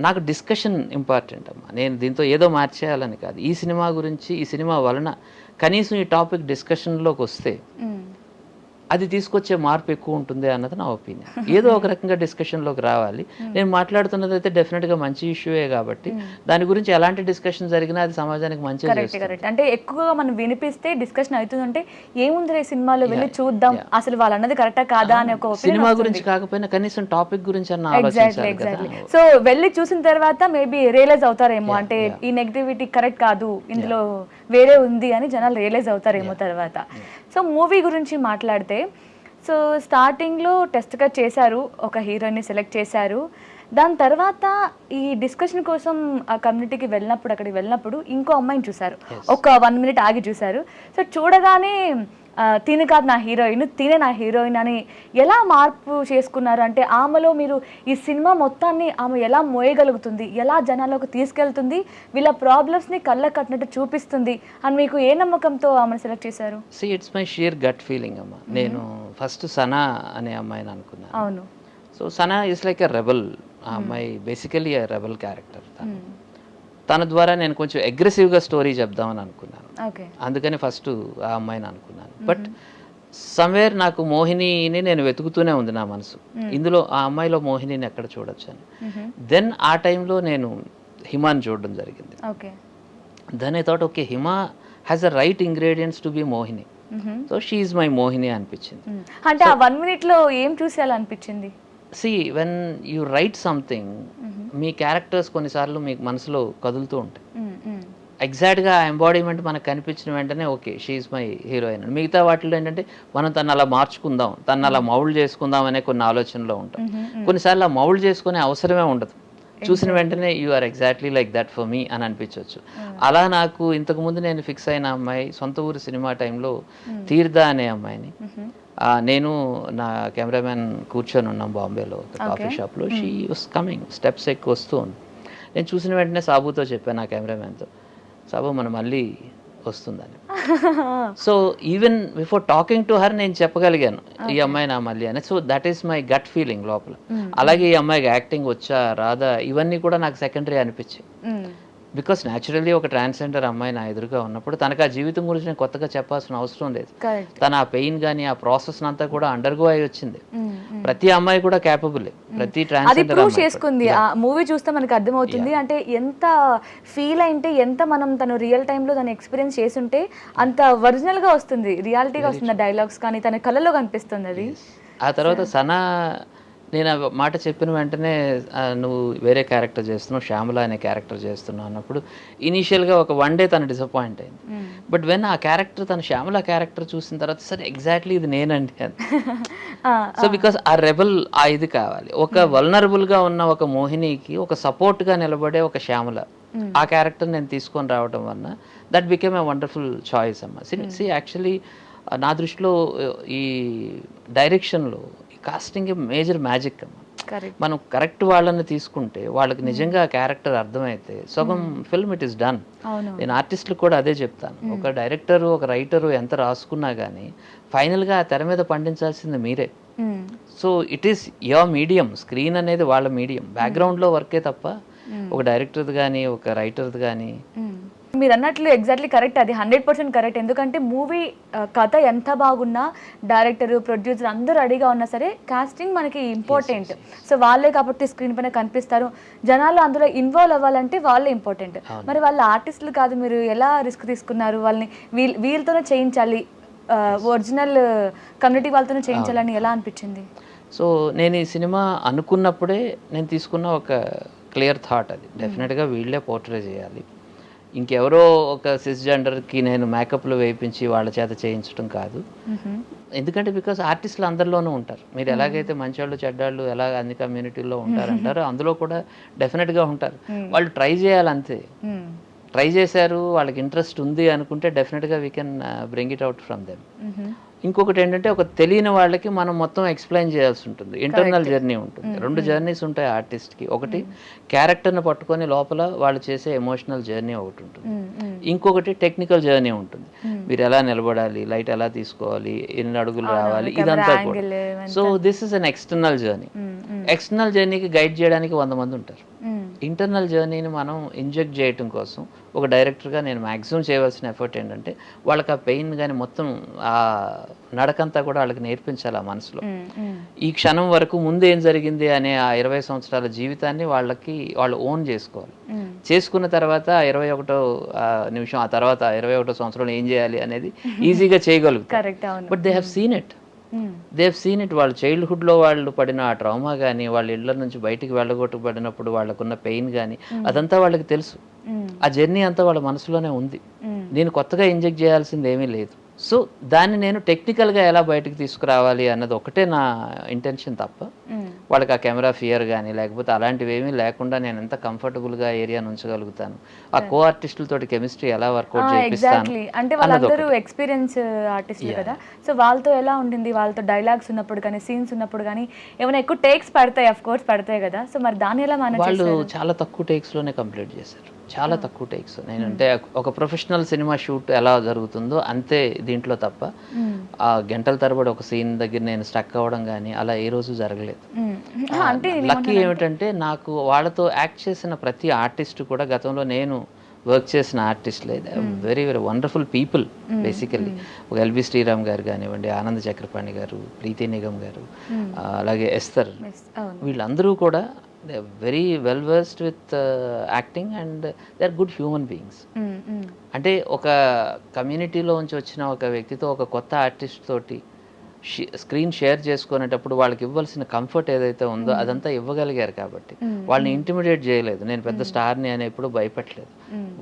నాకు డిస్కషన్ ఇంపార్టెంట్ అమ్మా. నేను దీంతో ఏదో మార్చేయాలని కాదు. ఈ సినిమా గురించి, ఈ సినిమా వలన కనీసం ఈ టాపిక్ డిస్కషన్లోకి వస్తే అది తీసుకొచ్చే మార్పు ఎక్కువ ఉంటుంది అన్నది నా ఒపీనియన్. ఏదో ఒక రకంగా డిస్కషన్లోకి రావాలి. నేను మాట్లాడుతున్నది అయితే డెఫినెట్గా మంచి ఇష్యూయే కాబట్టి దాని గురించి ఎలాంటి డిస్కషన్ జరిగినా అది సమాజానికి మంచి. అంటే ఎక్కువగా మనం వినిపిస్తే డిస్కషన్ అవుతుందంటే ఏముంది సినిమాలో వెళ్ళి చూద్దాం, అసలు వాళ్ళు అన్నది కరెక్టా కాదా అని ఒక సినిమా గురించి కాకపోయినా కనీసం టాపిక్ గురించి అన్న ఆలోచించాలి కదా. సో వెళ్ళి చూసిన తర్వాత మేబీ రియలైజ్ అవుతారేమో, అంటే ఈ నెగిటివిటీ కరెక్ట్ కాదు, ఇందులో వేరే ఉంది అని జనాలు రియలైజ్ అవుతారేమో తర్వాత. సో మూవీ గురించి మాట్లాడితే, సో స్టార్టింగ్లో టెస్ట్గా చేశారు, ఒక హీరోయిన్ని సెలెక్ట్ చేశారు. దాని తర్వాత ఈ డిస్కషన్ కోసం ఆ కమ్యూనిటీకి అక్కడికి వెళ్ళినప్పుడు ఇంకో అమ్మాయిని చూశారు, ఒక 1 minute ఆగి చూశారు. సో చూడగానే తిని కాదు నా హీరోయిన్, తినే నా హీరోయిన్ అని ఎలా మార్పు చేసుకున్నారు? అంటే ఆమెలో మీరు ఈ సినిమా మొత్తాన్ని ఆమె ఎలా మోయగలుగుతుంది, ఎలా జనాల్లోకి తీసుకెళ్తుంది, వీళ్ళ ప్రాబ్లమ్స్ని కళ్ళ కట్టినట్టు చూపిస్తుంది అని మీకు ఏ నమ్మకంతో ఆమెను సెలెక్ట్ చేశారు? It's my sheer gut feeling అమ్మ. నేను ఫస్ట్ సనా అనే అమ్మాయిని అనుకున్నాను. అవును. So Sana is like a rebel. ఆ అమ్మాయి బేసికలీ ఎ రెబల్ క్యారెక్టర్. తన ద్వారా నేను కొంచెం అగ్రెసివ్గా స్టోరీ చెప్దామని అనుకున్నాను. అందుకని ఫస్ట్ ఆ అమ్మాయిని అనుకున్నాను. బట్ సమ్వేర్ నాకు మోహినిని నేను వెతుకుతూనే ఉంది నా మనసు. ఇందులో ఆ అమ్మాయిలో మోహినిని ఎక్కడ చూడొచ్చు అని. దెన్ ఆ టైంలో నేను హిమాని చూడడం జరిగింది. Then I thought okay, Hima has a right ingredients to be Mohini. So she is my Mohini అనిపించింది. అంటే ఆ 1 minute ఏం చూసేయాలనిపించింది? వెన్ యూ రైట్ సంథింగ్, మీ క్యారెక్టర్స్ కొన్నిసార్లు మీకు మనసులో కదులుతూ ఉంటాయి. ఎగ్జాక్ట్గా ఆ ఎంబాడీమెంట్ మనకు కనిపించిన వెంటనే ఓకే, షీఈస్ మై హీరోయిన్. మిగతా వాటిలో ఏంటంటే మనం తను అలా మార్చుకుందాం, తను అలా మౌల్డ్ చేసుకుందాం అనే కొన్ని ఆలోచనలో ఉంటాం. కొన్నిసార్లు ఆ మౌల్డ్ చేసుకునే అవసరమే ఉండదు. చూసిన వెంటనే you are exactly like that for me అని అనిపించవచ్చు. అలా నాకు ఇంతకుముందు నేను ఫిక్స్ అయిన అమ్మాయి సొంత ఊరు సినిమా టైంలో తీర్థ అనే అమ్మాయిని, నేను నా కెమెరామ్యాన్ కూర్చొని ఉన్నాం బాంబేలో ఒక కాఫీ షాప్లో. షీ వాస్ కమింగ్, స్టెప్స్ ఎక్కువ వస్తూ ఉంది. నేను చూసిన వెంటనే సాబుతో చెప్పాను, నా కెమెరామ్యాన్తో, సాబు మనం మళ్ళీ వస్తుందని. So even before talking to her నేను చెప్పగలిగాను ఈ అమ్మాయి నా మళ్ళీ అని. So that is my gut feeling లోపల. అలాగే ఈ అమ్మాయికి యాక్టింగ్ వచ్చా రాదా ఇవన్నీ కూడా నాకు సెకండరీ అనిపించాయి. బికాస్ న్యాచురల్లీ ఒక ట్రాన్స్జెండర్ అమ్మాయి నా ఎదురుగా ఉన్నప్పుడు తనకు ఆ జీవితం గురించి నేను కొత్తగా చెప్పాల్సిన అవసరం లేదు. తన ఆ పెయిన్ కానీ ఆ ప్రాసెస్ అంతా కూడా అండర్గో అయి వచ్చింది. ప్రతి అమ్మాయి కూడా క్యాపబుల్, ప్రతి ట్రాన్స్జెండర్ చేసుకుంది. ఆ మూవీ చూస్తే మనకు అర్థమవుతుంది, అంటే ఎంత ఫీల్ అయితే, ఎంత మనం తను రియల్ టైంలో తను ఎక్స్పీరియన్స్ చేస్తుంటే అంత ఒరిజినల్ గా వస్తుంది, రియాలిటీగా వస్తుంది. డైలాగ్స్ కానీ తన కళ్ళలో కనిపిస్తుంది అది. ఆ తర్వాత సనా నేను ఆ మాట చెప్పిన వెంటనే నువ్వు వేరే క్యారెక్టర్ చేస్తున్నావు, శ్యామల అనే క్యారెక్టర్ చేస్తున్నావు అన్నప్పుడు ఇనీషియల్గా ఒక 1 day తను డిసప్పాయింట్ అయింది. బట్ వెన్ ఆ క్యారెక్టర్, తను శ్యామల క్యారెక్టర్ చూసిన తర్వాత సరే ఎగ్జాక్ట్లీ ఇది నేనండి అని. సో బికాస్ ఆ రెబల్ ఆ ఇది కావాలి, ఒక వల్నరబుల్గా ఉన్న ఒక మోహినికి ఒక సపోర్ట్గా నిలబడే ఒక శ్యామల, ఆ క్యారెక్టర్ నేను తీసుకొని రావడం వలన that became a wonderful choice అమ్మ. సి యాక్చువల్లీ నా దృష్టిలో ఈ డైరెక్షన్లో కాస్టింగ్ మేజర్ మ్యాజిక్ అమ్మ. మనం కరెక్ట్ వాళ్ళని తీసుకుంటే వాళ్ళకి నిజంగా ఆ క్యారెక్టర్ అర్థమైతే సగం ఫిల్మ్ ఇట్ ఈస్ డన్. నేను ఆర్టిస్టులకు కూడా అదే చెప్తాను. ఒక డైరెక్టరు ఒక రైటరు ఎంత రాసుకున్నా కానీ ఫైనల్గా ఆ తెర మీద పండించాల్సింది మీరే. So it is your medium. Screen అనేది వాళ్ళ మీడియం, బ్యాక్గ్రౌండ్లో వర్కే తప్ప ఒక డైరెక్టర్ది కానీ ఒక రైటర్ది కానీ. మీరు అన్నట్లు ఎగ్జాక్ట్లీ కరెక్ట్, అది 100% కరెక్ట్. ఎందుకంటే మూవీ కథ ఎంత బాగున్నా డైరెక్టర్ ప్రొడ్యూసర్ అందరూ రెడీగా ఉన్నా సరే కాస్టింగ్ మనకి ఇంపార్టెంట్. సో వాళ్ళే కాబట్టి స్క్రీన్ పైన కనిపిస్తారు, జనాలు అందులో ఇన్వాల్వ్ అవ్వాలంటే వాళ్ళే ఇంపార్టెంట్. మరి వాళ్ళ ఆర్టిస్టులు కాదు, మీరు ఎలా రిస్క్ తీసుకున్నారు? వాళ్ళని వీళ్ళతోనే చేయించాలి, ఒరిజినల్ కమ్యూనిటీ వాళ్ళతోనే చేయించాలని ఎలా అనిపించింది? సో నేను ఈ సినిమా అనుకున్నప్పుడే నేను తీసుకున్న ఒక క్లియర్ థాట్ అది, డెఫినెట్గా వీళ్ళే పోర్ట్రే చేయాలి. ఇంకెవరో ఒక సిస్ జెండర్కి నేను మేకప్లు వేయించి వాళ్ళ చేత చేయించడం కాదు. ఎందుకంటే బికాస్ ఆర్టిస్టులు అందరిలోనూ ఉంటారు. మీరు ఎలాగైతే మంచివాళ్ళు చెడ్డాళ్ళు ఎలా అన్ని కమ్యూనిటీల్లో ఉంటారంటారో అందులో కూడా డెఫినెట్గా ఉంటారు. వాళ్ళు ట్రై చేయాలి అంతే. ట్రై చేశారు, వాళ్ళకి ఇంట్రెస్ట్ ఉంది అనుకుంటే డెఫినెట్గా we can bring it out from them. ఇంకొకటి ఏంటంటే ఒక తెలియని వాళ్ళకి మనం మొత్తం ఎక్స్ప్లెయిన్ చేయాల్సి ఉంటుంది. ఇంటర్నల్ జర్నీ ఉంటుంది. 2 జర్నీస్ ఉంటాయి ఆర్టిస్ట్కి. ఒకటి క్యారెక్టర్ని పట్టుకొని లోపల వాళ్ళు చేసే ఎమోషనల్ జర్నీ ఒకటి ఉంటుంది. ఇంకొకటి టెక్నికల్ జర్నీ ఉంటుంది. మీరు ఎలా నిలబడాలి, లైట్ ఎలా తీసుకోవాలి, ఎన్ని అడుగులు రావాలి, ఇదంతా కూడా. So this is an external journey. External జర్నీకి గైడ్ చేయడానికి 100 మంది ఉంటారు. ఇంటర్నల్ జర్నీని మనం ఇంజెక్ట్ చేయడం కోసం ఒక డైరెక్టర్గా నేను మ్యాక్సిమం చేయవలసిన ఎఫర్ట్ ఏంటంటే వాళ్ళకి ఆ పెయిన్ కానీ మొత్తం ఆ నడకంతా కూడా వాళ్ళకి నేర్పించాలి ఆ మనసులో. ఈ క్షణం వరకు ముందు ఏం జరిగింది అనే ఆ 20 సంవత్సరాల జీవితాన్ని వాళ్ళు ఓన్ చేసుకోవాలి. చేసుకున్న తర్వాత 21వ నిమిషం, ఆ తర్వాత 21వ సంవత్సరంలో ఏం చేయాలి అనేది ఈజీగా చేయగలుగుతారు. But they have seen it. వాళ్ళ చైల్డ్హుడ్లో వాళ్ళు పడిన ఆ ట్రామా కానీ, వాళ్ళ ఇళ్ల నుంచి బయటికి వెళ్ళగొట్టబడినప్పుడు వాళ్ళకున్న పెయిన్ కానీ అదంతా వాళ్ళకి తెలుసు. ఆ జర్నీ అంతా వాళ్ళ మనసులోనే ఉంది. నేను కొత్తగా ఇంజెక్ట్ చేయాల్సింది ఏమీ లేదు. సో దాన్ని నేను టెక్నికల్గా ఎలా బయటకు తీసుకురావాలి అన్నది ఒకటే నా ఇంటెన్షన్ తప్ప వాళ్ళకి ఆ కెమెరా ఫియర్ కానీ లేకపోతే అలాంటివి ఏమీ లేకుండా నేను ఎంత కంఫర్టబుల్గా ఏరియాని ఉంచగలుగుతాను, ఆ కో ఆర్టిస్టులతో కెమిస్ట్రీ ఎలా వర్కౌట్ చేపిస్తాను. అంటే వాళ్ళందరూ ఎక్స్పీరియన్స్ ఆర్టిస్టులు కదా, సో వాళ్ళతో ఎలా ఉండింది? వాళ్ళతో డైలాగ్స్ ఉన్నప్పుడు కానీ సీన్స్ ఉన్నప్పుడు కానీ ఏమైనా ఎక్కువ టేక్స్ పడతాయి, అఫ్ కోర్స్ పడతాయి కదా, సో మరి దాని ఎలా మేనేజ్ చేశారు? వాళ్ళు చాలా తక్కువ టేక్స్లోనే కంప్లీట్ చేశారు. చాలా తక్కువ టేక్స్. నేనంటే ఒక ప్రొఫెషనల్ సినిమా షూట్ ఎలా జరుగుతుందో అంతే దీంట్లో తప్ప ఆ గంటల తరబడి ఒక సీన్ దగ్గర నేను స్టక్ అవ్వడం కానీ అలా ఏ రోజు జరగలేదు. లక్కీ ఏమిటంటే నాకు వాళ్ళతో యాక్ట్ చేసిన ప్రతి ఆర్టిస్ట్ కూడా గతంలో నేను వర్క్ చేసిన ఆర్టిస్టులే very very wonderful people. Basically ఒక ఎల్బి శ్రీరామ్ గారు కానివ్వండి, ఆనంద్ చక్రపాణి గారు, ప్రీతి నిగమ్ గారు, అలాగే ఎస్తర్, వీళ్ళందరూ కూడా they are very well versed with acting and they are good human beings. అంటే ఒక కమ్యూనిటీలో నుంచి వచ్చిన ఒక వ్యక్తితో ఒక కొత్త ఆర్టిస్ట్ తోటి స్క్రీన్ షేర్ చేసుకునేటప్పుడు వాళ్ళకి ఇవ్వాల్సిన కంఫర్ట్ ఏదైతే ఉందో అదంతా ఇవ్వగలిగారు కాబట్టి వాళ్ళని ఇంటిమిడేట్ చేయలేదు. నేను పెద్ద స్టార్ని అని ఎప్పుడు భయపెట్టలేదు.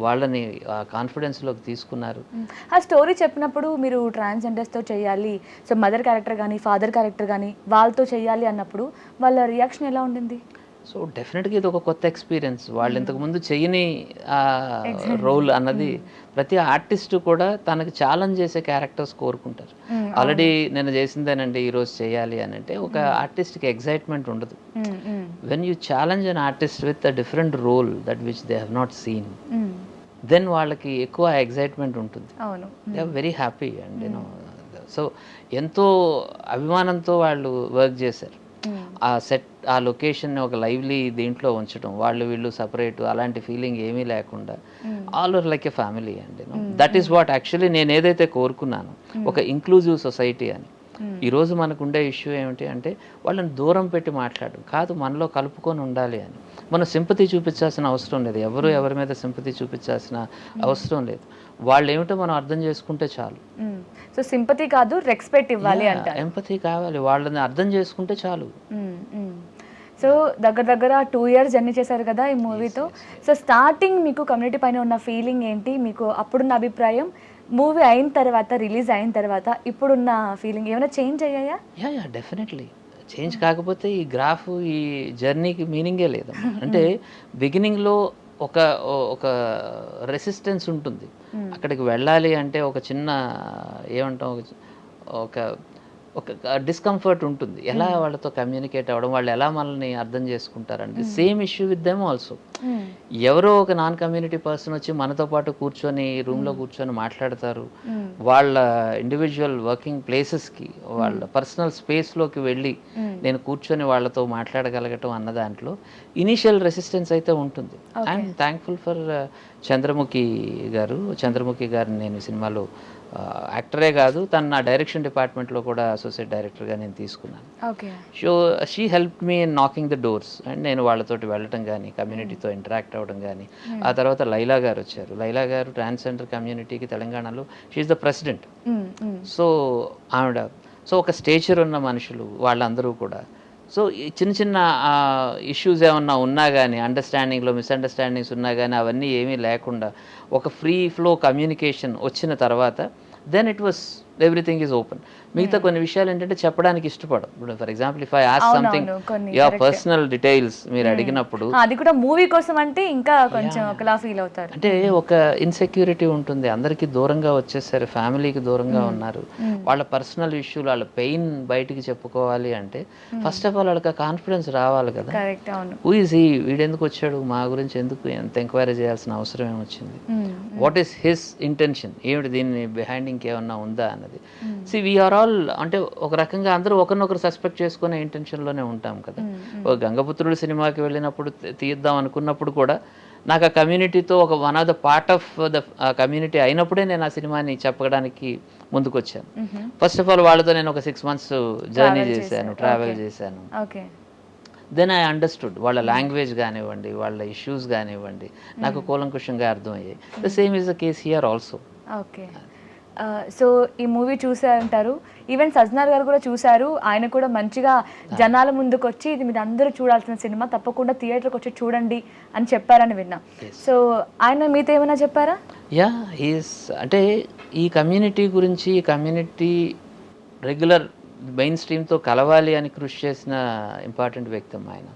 వాళ్ళని ఆ కాన్ఫిడెన్స్లోకి తీసుకున్నారు. ఆ స్టోరీ చెప్పినప్పుడు మీరు ట్రాన్స్జెండర్స్తో చేయాలి, సో మదర్ క్యారెక్టర్ కానీ ఫాదర్ క్యారెక్టర్ కానీ వాళ్ళతో చేయాలి అన్నప్పుడు వాళ్ళ రియాక్షన్ ఎలా ఉండింది? సో డెఫినెట్గా ఇది ఒక కొత్త ఎక్స్పీరియన్స్. వాళ్ళు ఇంతకుముందు చేయని రోల్ అన్నది ప్రతి ఆర్టిస్టు కూడా తనకి ఛాలెంజ్ చేసే క్యారెక్టర్స్ కోరుకుంటారు. ఆల్రెడీ నేను చేసిందేనండి ఈరోజు చేయాలి అని అంటే ఒక ఆర్టిస్ట్కి ఎగ్జైట్మెంట్ ఉండదు. When you challenge an artist with a different role that which they have not seen, then వాళ్ళకి ఎక్కువ ఎగ్జైట్మెంట్ ఉంటుంది. They are very happy and you know. So ఎంతో అభిమానంతో వాళ్ళు వర్క్ చేశారు. ఆ సెట్, ఆ లొకేషన్ని ఒక లైవ్లీ దీంట్లో ఉంచడం, వాళ్ళు వీళ్ళు సపరేట్ అలాంటి ఫీలింగ్ ఏమీ లేకుండా all are like a family and that is what actually నేను ఏదైతే కోరుకున్నాను, ఒక ఇంక్లూజివ్ సొసైటీ అని. ఈరోజు మనకుండే ఇష్యూ ఏమిటి అంటే వాళ్ళని దూరం పెట్టి మాట్లాడడం కాదు, మనలో కలుపుకొని ఉండాలి అని. మనం సింపతి చూపించాల్సిన అవసరం లేదు, ఎవరి మీద సింపతి చూపించాల్సిన అవసరం లేదు. వాళ్ళు ఏమిటో మనం అర్థం చేసుకుంటే చాలు. సో సింపతి కాదు, రెస్పెక్ట్ ఇవ్వాలి అంటే ఎంపతి కావాలి, వాళ్ళని అర్థం చేసుకుంటే చాలు. సో దగ్గర 2 years జర్నీ చేశారు కదా ఈ మూవీతో. సో స్టార్టింగ్ మీకు కమ్యూనిటీ పైన ఉన్న ఫీలింగ్ ఏంటి, మీకు అప్పుడున్న అభిప్రాయం, మూవీ అయిన తర్వాత రిలీజ్ అయిన తర్వాత ఇప్పుడున్న ఫీలింగ్ ఏమైనా చేంజ్ అయ్యాయా? యా డెఫినెట్లీ చేంజ్ కాకపోతే ఈ గ్రాఫ్, ఈ జర్నీకి మీనింగే లేదు. అంటే బిగినింగ్లో ఒక రెసిస్టెన్స్ ఉంటుంది. అక్కడికి వెళ్ళాలి అంటే ఒక చిన్న ఏమంటాం, ఒక ఒక డిస్కంఫర్ట్ ఉంటుంది. ఎలా వాళ్ళతో కమ్యూనికేట్ అవ్వడం, వాళ్ళు ఎలా మనల్ని అర్థం చేసుకుంటారండి. Same issue with them also. ఎవరో ఒక నాన్ కమ్యూనిటీ పర్సన్ వచ్చి మనతో పాటు కూర్చొని రూమ్లో కూర్చొని మాట్లాడతారు. వాళ్ళ ఇండివిజువల్ వర్కింగ్ ప్లేసెస్కి, వాళ్ళ పర్సనల్ స్పేస్లోకి వెళ్ళి నేను కూర్చొని వాళ్ళతో మాట్లాడగలగటం అన్న దాంట్లో ఇనీషియల్ రెసిస్టెన్స్ అయితే ఉంటుంది. ఐఎమ్ థ్యాంక్ఫుల్ ఫర్ చంద్రముఖి గారిని నేను సినిమాలో యాక్టరే కాదు, తను నా డైరెక్షన్ డిపార్ట్మెంట్లో కూడా అసోసియేట్ డైరెక్టర్గా నేను తీసుకున్నాను. So she help me in knocking the doors. And నేను వాళ్ళతోటి వెళ్ళటం కానీ, కమ్యూనిటీతో ఇంటరాక్ట్ అవ్వడం కానీ. ఆ తర్వాత లైలా గారు వచ్చారు. లైలా గారు ట్రాన్స్జెండర్ కమ్యూనిటీకి తెలంగాణలో షీఈస్ ద ప్రెసిడెంట్. సో ఆవిడ ఒక స్టేచర్ ఉన్న మనుషులు వాళ్ళందరూ కూడా. సో చిన్న చిన్న ఇష్యూస్ ఏమన్నా ఉన్నా కానీ, అండర్స్టాండింగ్లో మిస్అండర్స్టాండింగ్స్ ఉన్నా కానీ అవన్నీ ఏమీ లేకుండా ఒక ఫ్రీ ఫ్లో కమ్యూనికేషన్ వచ్చిన తర్వాత then it was everything is open. మిగతా కొన్ని విషయాలు ఏంటంటే చెప్పడానికి ఇష్టపడం. ఇప్పుడు for example if I ask something your personal details మీరు అడిగినప్పుడు, అది కూడా మూవీ కోసం అంటే ఇంకా కొంచెం ఒకలా ఫీల్ అవుతారు. అంటే ఒక ఇన్సెక్యూరిటీ ఉంటుంది. అందరికీ దూరంగా వచ్చేసారు, ఫ్యామిలీకి దూరంగా ఉన్నారు. వాళ్ళ పర్సనల్ ఇష్యూలు, వాళ్ళ పెయిన్ బయటికి చెప్పుకోవాలి అంటే ఫస్ట్ ఆఫ్ ఆల్ వాళ్ళకి కాన్ఫిడెన్స్ రావాలి కదా. హూ ఈజ్ హీ, వీడెందుకు వచ్చాడు, మా గురించి ఎందుకు ఎంత ఎంక్వైరీ చేయాల్సిన అవసరం ఏమొచ్చింది, వాట్ ఈస్ హిస్ ఇంటెన్షన్, ఏమిటి దీన్ని బిహైండ్ ఇంకేమన్నా ఉందా అన్నది. సి వీఆర్ ఆల్ అంటే ఒక రకంగా అందరూ ఒకరినొకరు సస్పెక్ట్ చేసుకునే ఇంటెన్షన్లోనే ఉంటాం కదా. ఒక గంగపుత్రుడు సినిమాకి వెళ్ళినప్పుడు తీద్దాం అనుకున్నప్పుడు కూడా నాకు ఆ కమ్యూనిటీతో ఒక one of the part of the community అయినప్పుడే నేను ఆ సినిమాని చెప్పడానికి ముందుకు వచ్చాను. ఫస్ట్ ఆఫ్ ఆల్ వాళ్ళతో నేను ఒక 6 months జర్నీ చేశాను, ట్రావెల్ చేశాను. దెన్ ఐ అండర్స్టూడ్ వాళ్ళ లాంగ్వేజ్ కానివ్వండి, వాళ్ళ ఇష్యూస్ కానివ్వండి, నాకు కూలంకుషంగా అర్థమయ్యాయి. The same is the case here also. Okay, so ఈ మూవీ చూసారంటారు, ఈవెన్ సజ్నార్ గారు కూడా చూశారు. ఆయన కూడా మంచిగా జనాల ముందుకు వచ్చి ఇది మీరు అందరూ చూడాల్సిన సినిమా, తప్పకుండా థియేటర్కి వచ్చి చూడండి అని చెప్పారని విన్నా. సో ఆయన మీతో ఏమైనా చెప్పారా? యా, హీస్ అంటే ఈ కమ్యూనిటీ గురించి, ఈ కమ్యూనిటీ రెగ్యులర్ మెయిన్ స్ట్రీమ్తో కలవాలి అని కృషి చేసిన ఇంపార్టెంట్ వ్యక్తి ఆయన.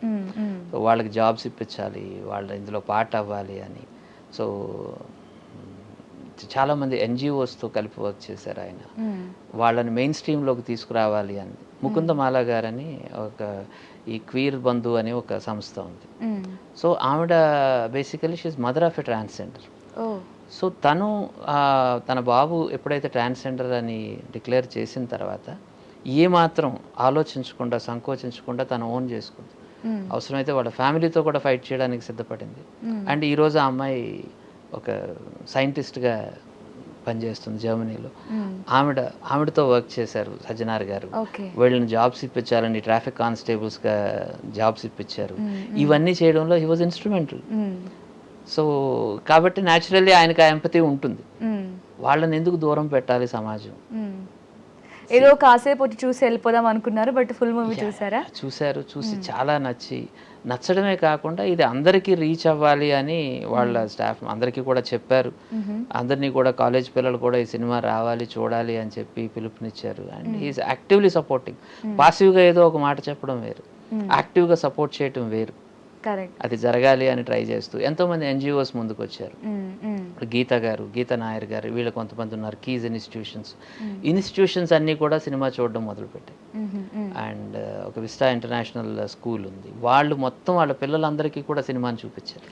సో వాళ్ళకి జాబ్స్ ఇప్పించాలి, వాళ్ళు ఇందులో పార్ట్ అవ్వాలి అని. సో చాలామంది ఎన్జిఓస్తో కలిపి వర్క్ చేశారు ఆయన, వాళ్ళని మెయిన్ స్ట్రీమ్లోకి తీసుకురావాలి అని. ముకుందమాల గారని ఒక ఈ క్వీర్ బంధు అని ఒక సంస్థ ఉంది. సో ఆవిడ basically she's mother of a transgender. So తన బాబు ఎప్పుడైతే ట్రాన్స్జెండర్ అని డిక్లేర్ చేసిన తర్వాత ఏమాత్రం ఆలోచించకుండా, సంకోచించకుండా తను ఓన్ చేసుకుంది. అవసరమైతే వాళ్ళ ఫ్యామిలీతో కూడా ఫైట్ చేయడానికి సిద్ధపడింది. అండ్ ఈరోజు ఆ అమ్మాయి ఒక సైంటిస్ట్గా పనిచేస్తుంది జర్మనీలో. ఆవిడతో వర్క్ చేశారు సజ్జనార్ గారు. వీళ్ళని జాబ్స్ ఇప్పించాలని ట్రాఫిక్ కానిస్టేబుల్స్గా జాబ్స్ ఇప్పించారు. ఇవన్నీ చేయడంలో హీ వాజ్ ఇన్స్ట్రుమెంటల్. సో కాబట్టి న్యాచురల్లీ ఆయనకు ఆ ఎంపతి ఉంటుంది. వాళ్ళని ఎందుకు దూరం పెట్టాలి సమాజం? ఏదో కాసేపు వచ్చి చూసి వెళ్ళిపోదాం అనుకున్నారు, బట్ ఫుల్ మూవీ చూసారా? చూసి చాలా నచ్చడమే కాకుండా ఇది అందరికీ రీచ్ అవ్వాలి అని వాళ్ళ స్టాఫ్ అందరికీ కూడా చెప్పారు. అందరినీ కూడా, కాలేజ్ పిల్లలు కూడా ఈ సినిమా రావాలి, చూడాలి అని చెప్పి పిలుపునిచ్చారు. And he's actively supporting. పాసివ్గా ఏదో ఒక మాట చెప్పడం వేరు, యాక్టివ్గా సపోర్ట్ చేయటం వేరు. అది జరగాలి అని ట్రై చేస్తూ ఎంతోమంది ఎన్జిఓస్ ముందుకు వచ్చారు. గీతా నాయర్ గారు, వీళ్ళు కొంతమంది ఉన్నారు. కీజ్ ఇన్స్టిట్యూషన్స్ అన్నీ కూడా సినిమా చూడడం మొదలుపెట్టాయి. అండ్ ఒక విస్టా ఇంటర్నేషనల్ స్కూల్ ఉంది, వాళ్ళు మొత్తం వాళ్ళ పిల్లలందరికీ కూడా సినిమాని చూపించారు.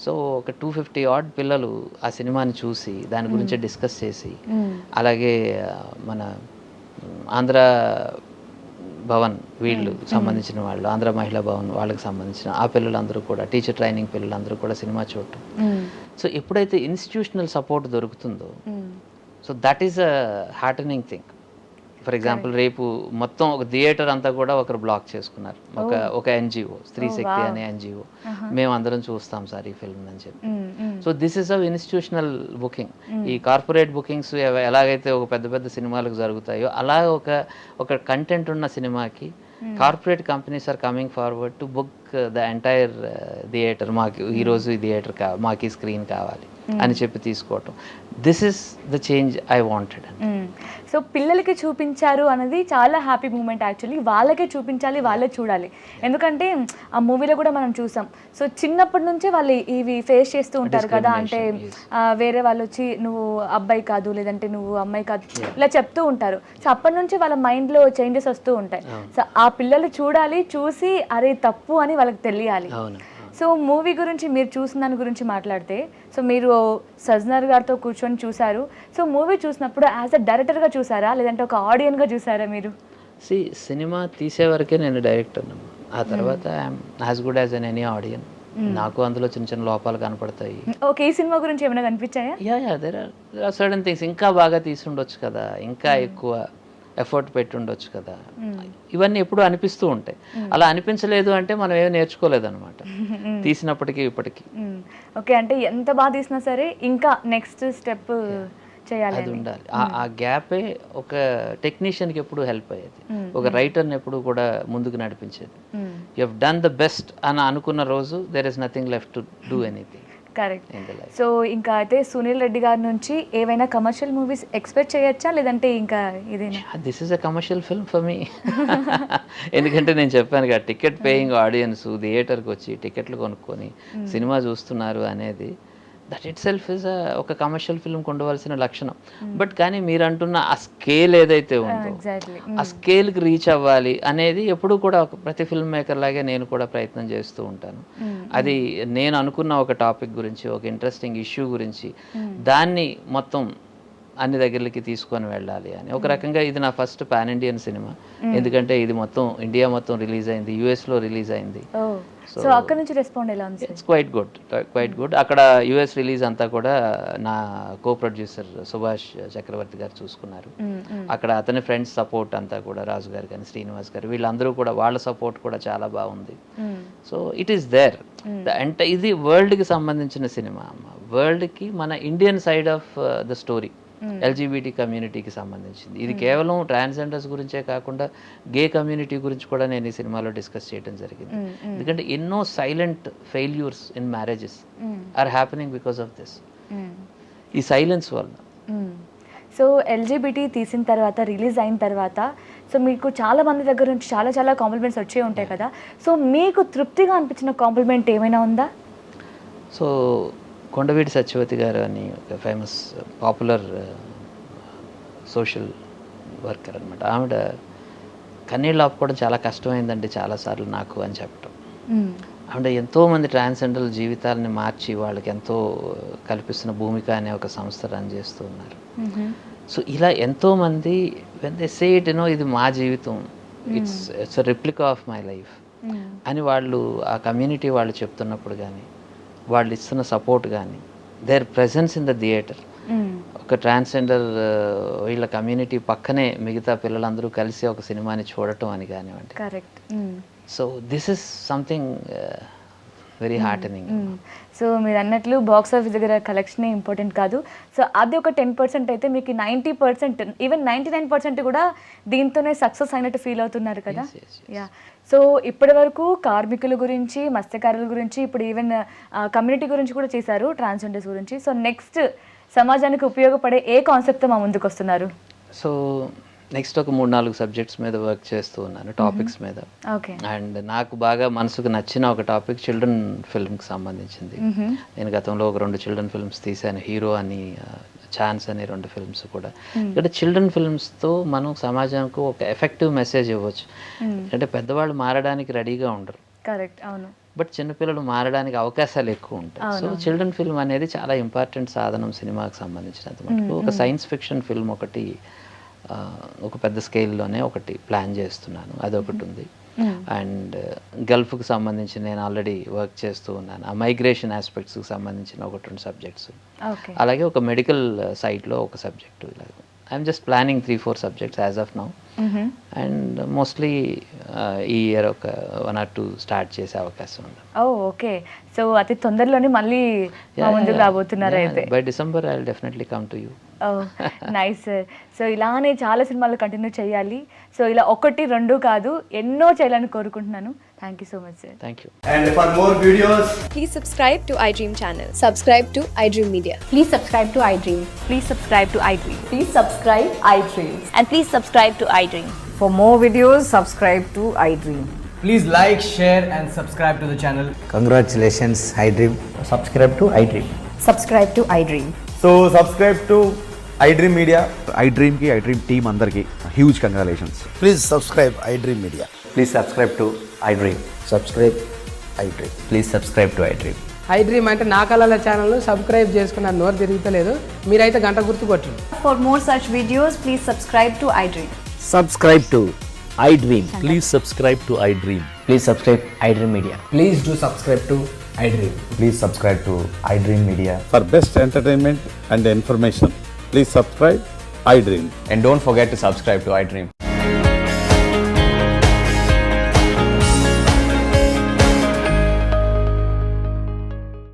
సో ఒక 250 odd పిల్లలు ఆ సినిమాని చూసి దాని గురించి డిస్కస్ చేసి, అలాగే మన ఆంధ్ర భవన్ వీళ్ళు సంబంధించిన వాళ్ళు, ఆంధ్ర మహిళా భవన్ వాళ్ళకి సంబంధించిన ఆ పిల్లలందరూ కూడా, టీచర్ ట్రైనింగ్ పిల్లలందరూ కూడా సినిమా చూడటం. సో ఎప్పుడైతే ఇన్స్టిట్యూషనల్ సపోర్ట్ దొరుకుతుందో, so that is a heartening thing. For example రేపు మొత్తం ఒక థియేటర్ అంతా కూడా ఒకరు బ్లాక్ చేసుకున్నారు. ఒక ఎన్జిఓ, స్త్రీ శక్తి అనే ఎన్జిఓ, మేము అందరం చూస్తాం సార్ ఈ ఫిల్మ్ అని చెప్పి. So this is a institutional booking. ఈ కార్పొరేట్ బుకింగ్స్ ఎలాగైతే ఒక పెద్ద సినిమాలకు జరుగుతాయో, అలా ఒక కంటెంట్ ఉన్న సినిమాకి corporate companies are coming forward to book the entire theatre, మాకు ఈరోజు ఈ థియేటర్ కావాలి, మాకు ఈ స్క్రీన్ కావాలి అని చెప్పి తీసుకోవటం. This is the change I wanted. So పిల్లలకి చూపించారు అనేది చాలా హ్యాపీ మూమెంట్ యాక్చువల్లీ. వాళ్ళకే చూపించాలి, వాళ్ళే చూడాలి. ఎందుకంటే ఆ మూవీలో కూడా మనం చూసాం. సో చిన్నప్పటి నుంచే వాళ్ళు ఇవి ఫేస్ చేస్తూ ఉంటారు కదా, అంటే వేరే వాళ్ళు వచ్చి నువ్వు అబ్బాయి కాదు, లేదంటే నువ్వు అమ్మాయి కాదు, ఇలా చెప్తూ ఉంటారు. సో అప్పటి నుంచి వాళ్ళ మైండ్లో చేంజెస్ వస్తూ ఉంటాయి. సో ఆ పిల్లలు చూడాలి, చూసి అరే తప్పు అని వాళ్ళకి తెలియాలి. సో మూవీ గురించి మీరు చూసిన దాని గురించి మాట్లాడితే, సో మీరు సజ్నర్ గారితో కూర్చొని చూసారు. సో మూవీ చూసినప్పుడు యాజ్ అ డైరెక్టర్గా చూసారా, లేదంటే ఒక ఆడియన్గా చూసారా మీరు? సినిమా తీసే వరకే నేను డైరెక్టర్, ఆ తర్వాత I'm as good as an any audience. నాకు అందులో చిన్న చిన్న లోపాలు కనపడతాయి. ఓకే, ఈ సినిమా గురించి ఏమైనా కనిపించాయా? Yeah there are certain things ఇంకా బాగా తీసి ఉండొచ్చు కదా, ఇంకా ఎక్కువ ఎఫర్ట్ పెట్టి ఉండొచ్చు కదా, ఇవన్నీ ఎప్పుడు అనిపిస్తూ ఉంటాయి. అలా అనిపించలేదు అంటే మనం ఏమీ నేర్చుకోలేదు అనమాట తీసినప్పటికీ ఇప్పటికీ. ఓకే, అంటే ఎంత బాగా తీసినా సరే ఇంకా నెక్స్ట్ స్టెప్ చేయాలి, అది ఉండాలి. ఆ గ్యాపే ఒక టెక్నీషియన్కి ఎప్పుడు హెల్ప్ అయ్యేది, ఒక రైటర్ని ఎప్పుడు కూడా ముందుకు నడిపించేది. You have done the best అని అనుకున్న రోజు there is nothing left to do anything. Correct. So ఇంకా అయితే సునీల్ రెడ్డి గారి నుంచి ఏవైనా కమర్షియల్ మూవీస్ ఎక్స్పెక్ట్ చేయొచ్చా, లేదంటే ఇంకా ఇదేనా? This is a commercial film for me. ఎందుకంటే నేను చెప్పాను కదా, టికెట్ పేయింగ్ ఆడియన్స్ థియేటర్కి వచ్చి టికెట్లు కొనుక్కొని సినిమా చూస్తున్నారు అనేది, దట్ ఇట్ సెల్ఫ్ ఇస్ ఒక కమర్షియల్ ఫిల్మ్కి ఉండవలసిన లక్షణం. బట్ కానీ మీరు అంటున్న ఆ స్కేల్ ఏదైతే ఉందో, ఆ స్కేల్కి రీచ్ అవ్వాలి అనేది ఎప్పుడు కూడా ప్రతి ఫిల్మ్ మేకర్ లాగే నేను కూడా ప్రయత్నం చేస్తూ ఉంటాను. అది నేను అనుకున్న ఒక టాపిక్ గురించి, ఒక ఇంట్రెస్టింగ్ ఇష్యూ గురించి, దాన్ని మొత్తం అన్ని దగ్గరికి తీసుకొని వెళ్ళాలి అని. ఒక రకంగా ఇది నా ఫస్ట్ పాన్ ఇండియన్ సినిమా, ఎందుకంటే ఇది మొత్తం ఇండియా మొత్తం రిలీజ్ అయింది, యుఎస్లో రిలీజ్ అయింది. సో అక్కడ నుంచి రెస్పాండ్ ఎలా ఉంది? It's quite good. అక్కడ యుఎస్ రిలీజ్ అంతా కూడా నా కో ప్రొడ్యూసర్ సుభాష్ చక్రవర్తి గారు చూసుకున్నారు. అక్కడ అతని ఫ్రెండ్స్ సపోర్ట్ అంతా కూడా, రాజు గారు కానీ శ్రీనివాస్ గారు, వీళ్ళందరూ కూడా వాళ్ళ సపోర్ట్ కూడా చాలా బాగుంది. So it is there. అంటే ఇది వరల్డ్కి సంబంధించిన సినిమా, వరల్డ్కి మన Indian side of the story, LGBT కమ్యూనిటీకి సంబంధించింది. ఇది కేవలం ట్రాన్స్జెండర్స్ గురించే కాకుండా గే కమ్యూనిటీ గురించి కూడా నేను ఈ సినిమాలో డిస్కస్ చేయడం జరిగింది. ఎందుకంటే ఎన్నో silent failures in marriages are happening because of this, ఈ సైలెన్స్ వల్ల. సో ఎల్జీబీటీ తీసిన తర్వాత, రిలీజ్ అయిన తర్వాత, సో మీకు చాలా మంది దగ్గర నుంచి చాలా కాంప్లిమెంట్స్ వచ్చే ఉంటాయి కదా. సో మీకు తృప్తిగా అనిపించిన కాంప్లిమెంట్ ఏమైనా ఉందా? సో కొండవీటి సత్యవతి గారు అని ఒక ఫేమస్ పాపులర్ సోషల్ వర్కర్ అనమాట, ఆవిడ కన్నీళ్ళు ఆపుకోవడం చాలా కష్టమైందండి చాలాసార్లు నాకు అని చెప్పటం. ఆవిడ ఎంతోమంది ట్రాన్స్జెండర్ జీవితాలని మార్చి వాళ్ళకి ఎంతో కల్పిస్తున్న భూమిక అనే ఒక సంస్థ రన్ చేస్తూ ఉన్నారు. సో ఇలా ఎంతోమంది వెన్ దే సే ఇట్, ఇది మా జీవితం, it's replica of my life అని వాళ్ళు ఆ కమ్యూనిటీ వాళ్ళు చెప్తున్నప్పుడు కానీ, వాళ్ళు ఇస్తున్న సపోర్ట్ కానీ, their presence in the theatre, ఒక ట్రాన్స్జెండర్ వీళ్ళ కమ్యూనిటీ పక్కనే మిగతా పిల్లలందరూ కలిసి ఒక సినిమాని చూడటం అని కానివ్వండి. Correct. So this is something very heartening. So మీరు అన్నట్లు బాక్స్ ఆఫీస్ దగ్గర కలెక్షనే ఇంపార్టెంట్ కాదు. సో అది ఒక 10% అయితే మీకు 90%, ఈవెన్ 99% కూడా దీంతోనే సక్సెస్ అయినట్టు ఫీల్ అవుతున్నారు కదా. యా. సో ఇప్పటి వరకు కార్మికుల గురించి, మత్స్యకారుల గురించి, ఇప్పుడు ఈవెన్ కమ్యూనిటీ గురించి కూడా చేశారు, ట్రాన్స్జెండర్స్ గురించి. సో నెక్స్ట్ సమాజానికి ఉపయోగపడే ఏ కాన్సెప్ట్తో మా ముందుకు వస్తున్నారు? సో నెక్స్ట్ ఒక 3-4 సబ్జెక్ట్స్ మీద వర్క్ చేస్తూ ఉన్నాను, టాపిక్స్ మీద. అండ్ నాకు బాగా మనసుకు నచ్చిన ఒక టాపిక్ చిల్డ్రన్ ఫిల్మ్కి సంబంధించింది. నేను గతంలో ఒక 2 చిల్డ్రన్ ఫిల్మ్స్ తీశాను, హీరో అని, ఛాన్స్ అని 2 ఫిల్మ్స్ కూడా. ఇక్కడ చిల్డ్రన్ ఫిల్మ్స్తో మనం సమాజానికి ఒక ఎఫెక్టివ్ మెసేజ్ ఇవ్వచ్చు. అంటే పెద్దవాళ్ళు మారడానికి రెడీగా ఉండరు, కరెక్ట్, అవును, బట్ చిన్నపిల్లలు మారడానికి అవకాశాలు ఎక్కువ ఉంటాయి. సో చిల్డ్రన్ ఫిల్మ్ అనేది చాలా ఇంపార్టెంట్ సాధనం సినిమాకి సంబంధించినంత మటుకు. ఒక సైన్స్ ఫిక్షన్ ఫిల్మ్ ఒకటి ఒక పెద్ద స్కేల్లోనే ఒకటి ప్లాన్ చేస్తున్నాను, అదొకటి ఉంది. అండ్ గల్ఫ్కి సంబంధించి నేను ఆల్రెడీ వర్క్ చేస్తూ ఉన్నాను, ఆ మైగ్రేషన్ ఆస్పెక్ట్స్కి సంబంధించిన 1-2 సబ్జెక్ట్స్, అలాగే ఒక మెడికల్ సైడ్లో ఒక సబ్జెక్టు. ఇలాగ I'm just planning 3-4 subjects as of now. And mostly ఈ ఇయర్ ఒక 1 or 2 స్టార్ట్ చేసే అవకాశం ఉంది. ఓకే. సో అతి తొందరలోనే మళ్ళీ మా ముందుకు రాబోతున్నారు అయితే. By December I will definitely come to you. Nice sir. So ఇలానే చాలా సినిమాలు కంటిన్యూ చేయాలి. సో ఇలా 1, 2 కాదు ఎన్నో చేయాలని కోరుకుంటున్నాను. Thank you so much sir. Thank you. And for more videos, Please subscribe to iDream channel. Subscribe to iDream Media. Please subscribe to iDream. Please subscribe to iDream. Please subscribe iDream. And please subscribe to iDream. For more videos, subscribe to iDream. please like, share and subscribe to the channel. Congratulations, iDream. Subscribe to iDream. Subscribe to iDream. So subscribe to iDream Media. iDream ki iDream team andarki huge congratulations. Please subscribe iDream Media. Please subscribe to iDream. Subscribe iDream. Please subscribe to iDream. iDream అంటే నా కళల ఛానల్ సబ్స్క్రైబ్ చేసుకున్నారు, నోరు తిరుగుతలేదు. మీరైతే గంట గుర్తు కొట్టండి. For more such videos, please subscribe to iDream. Subscribe to iDream. Please subscribe to iDream. Please subscribe iDream Media. Please do subscribe to iDream. Please subscribe to iDream Media. For best entertainment and information, please subscribe iDream. And don't forget to subscribe to iDream.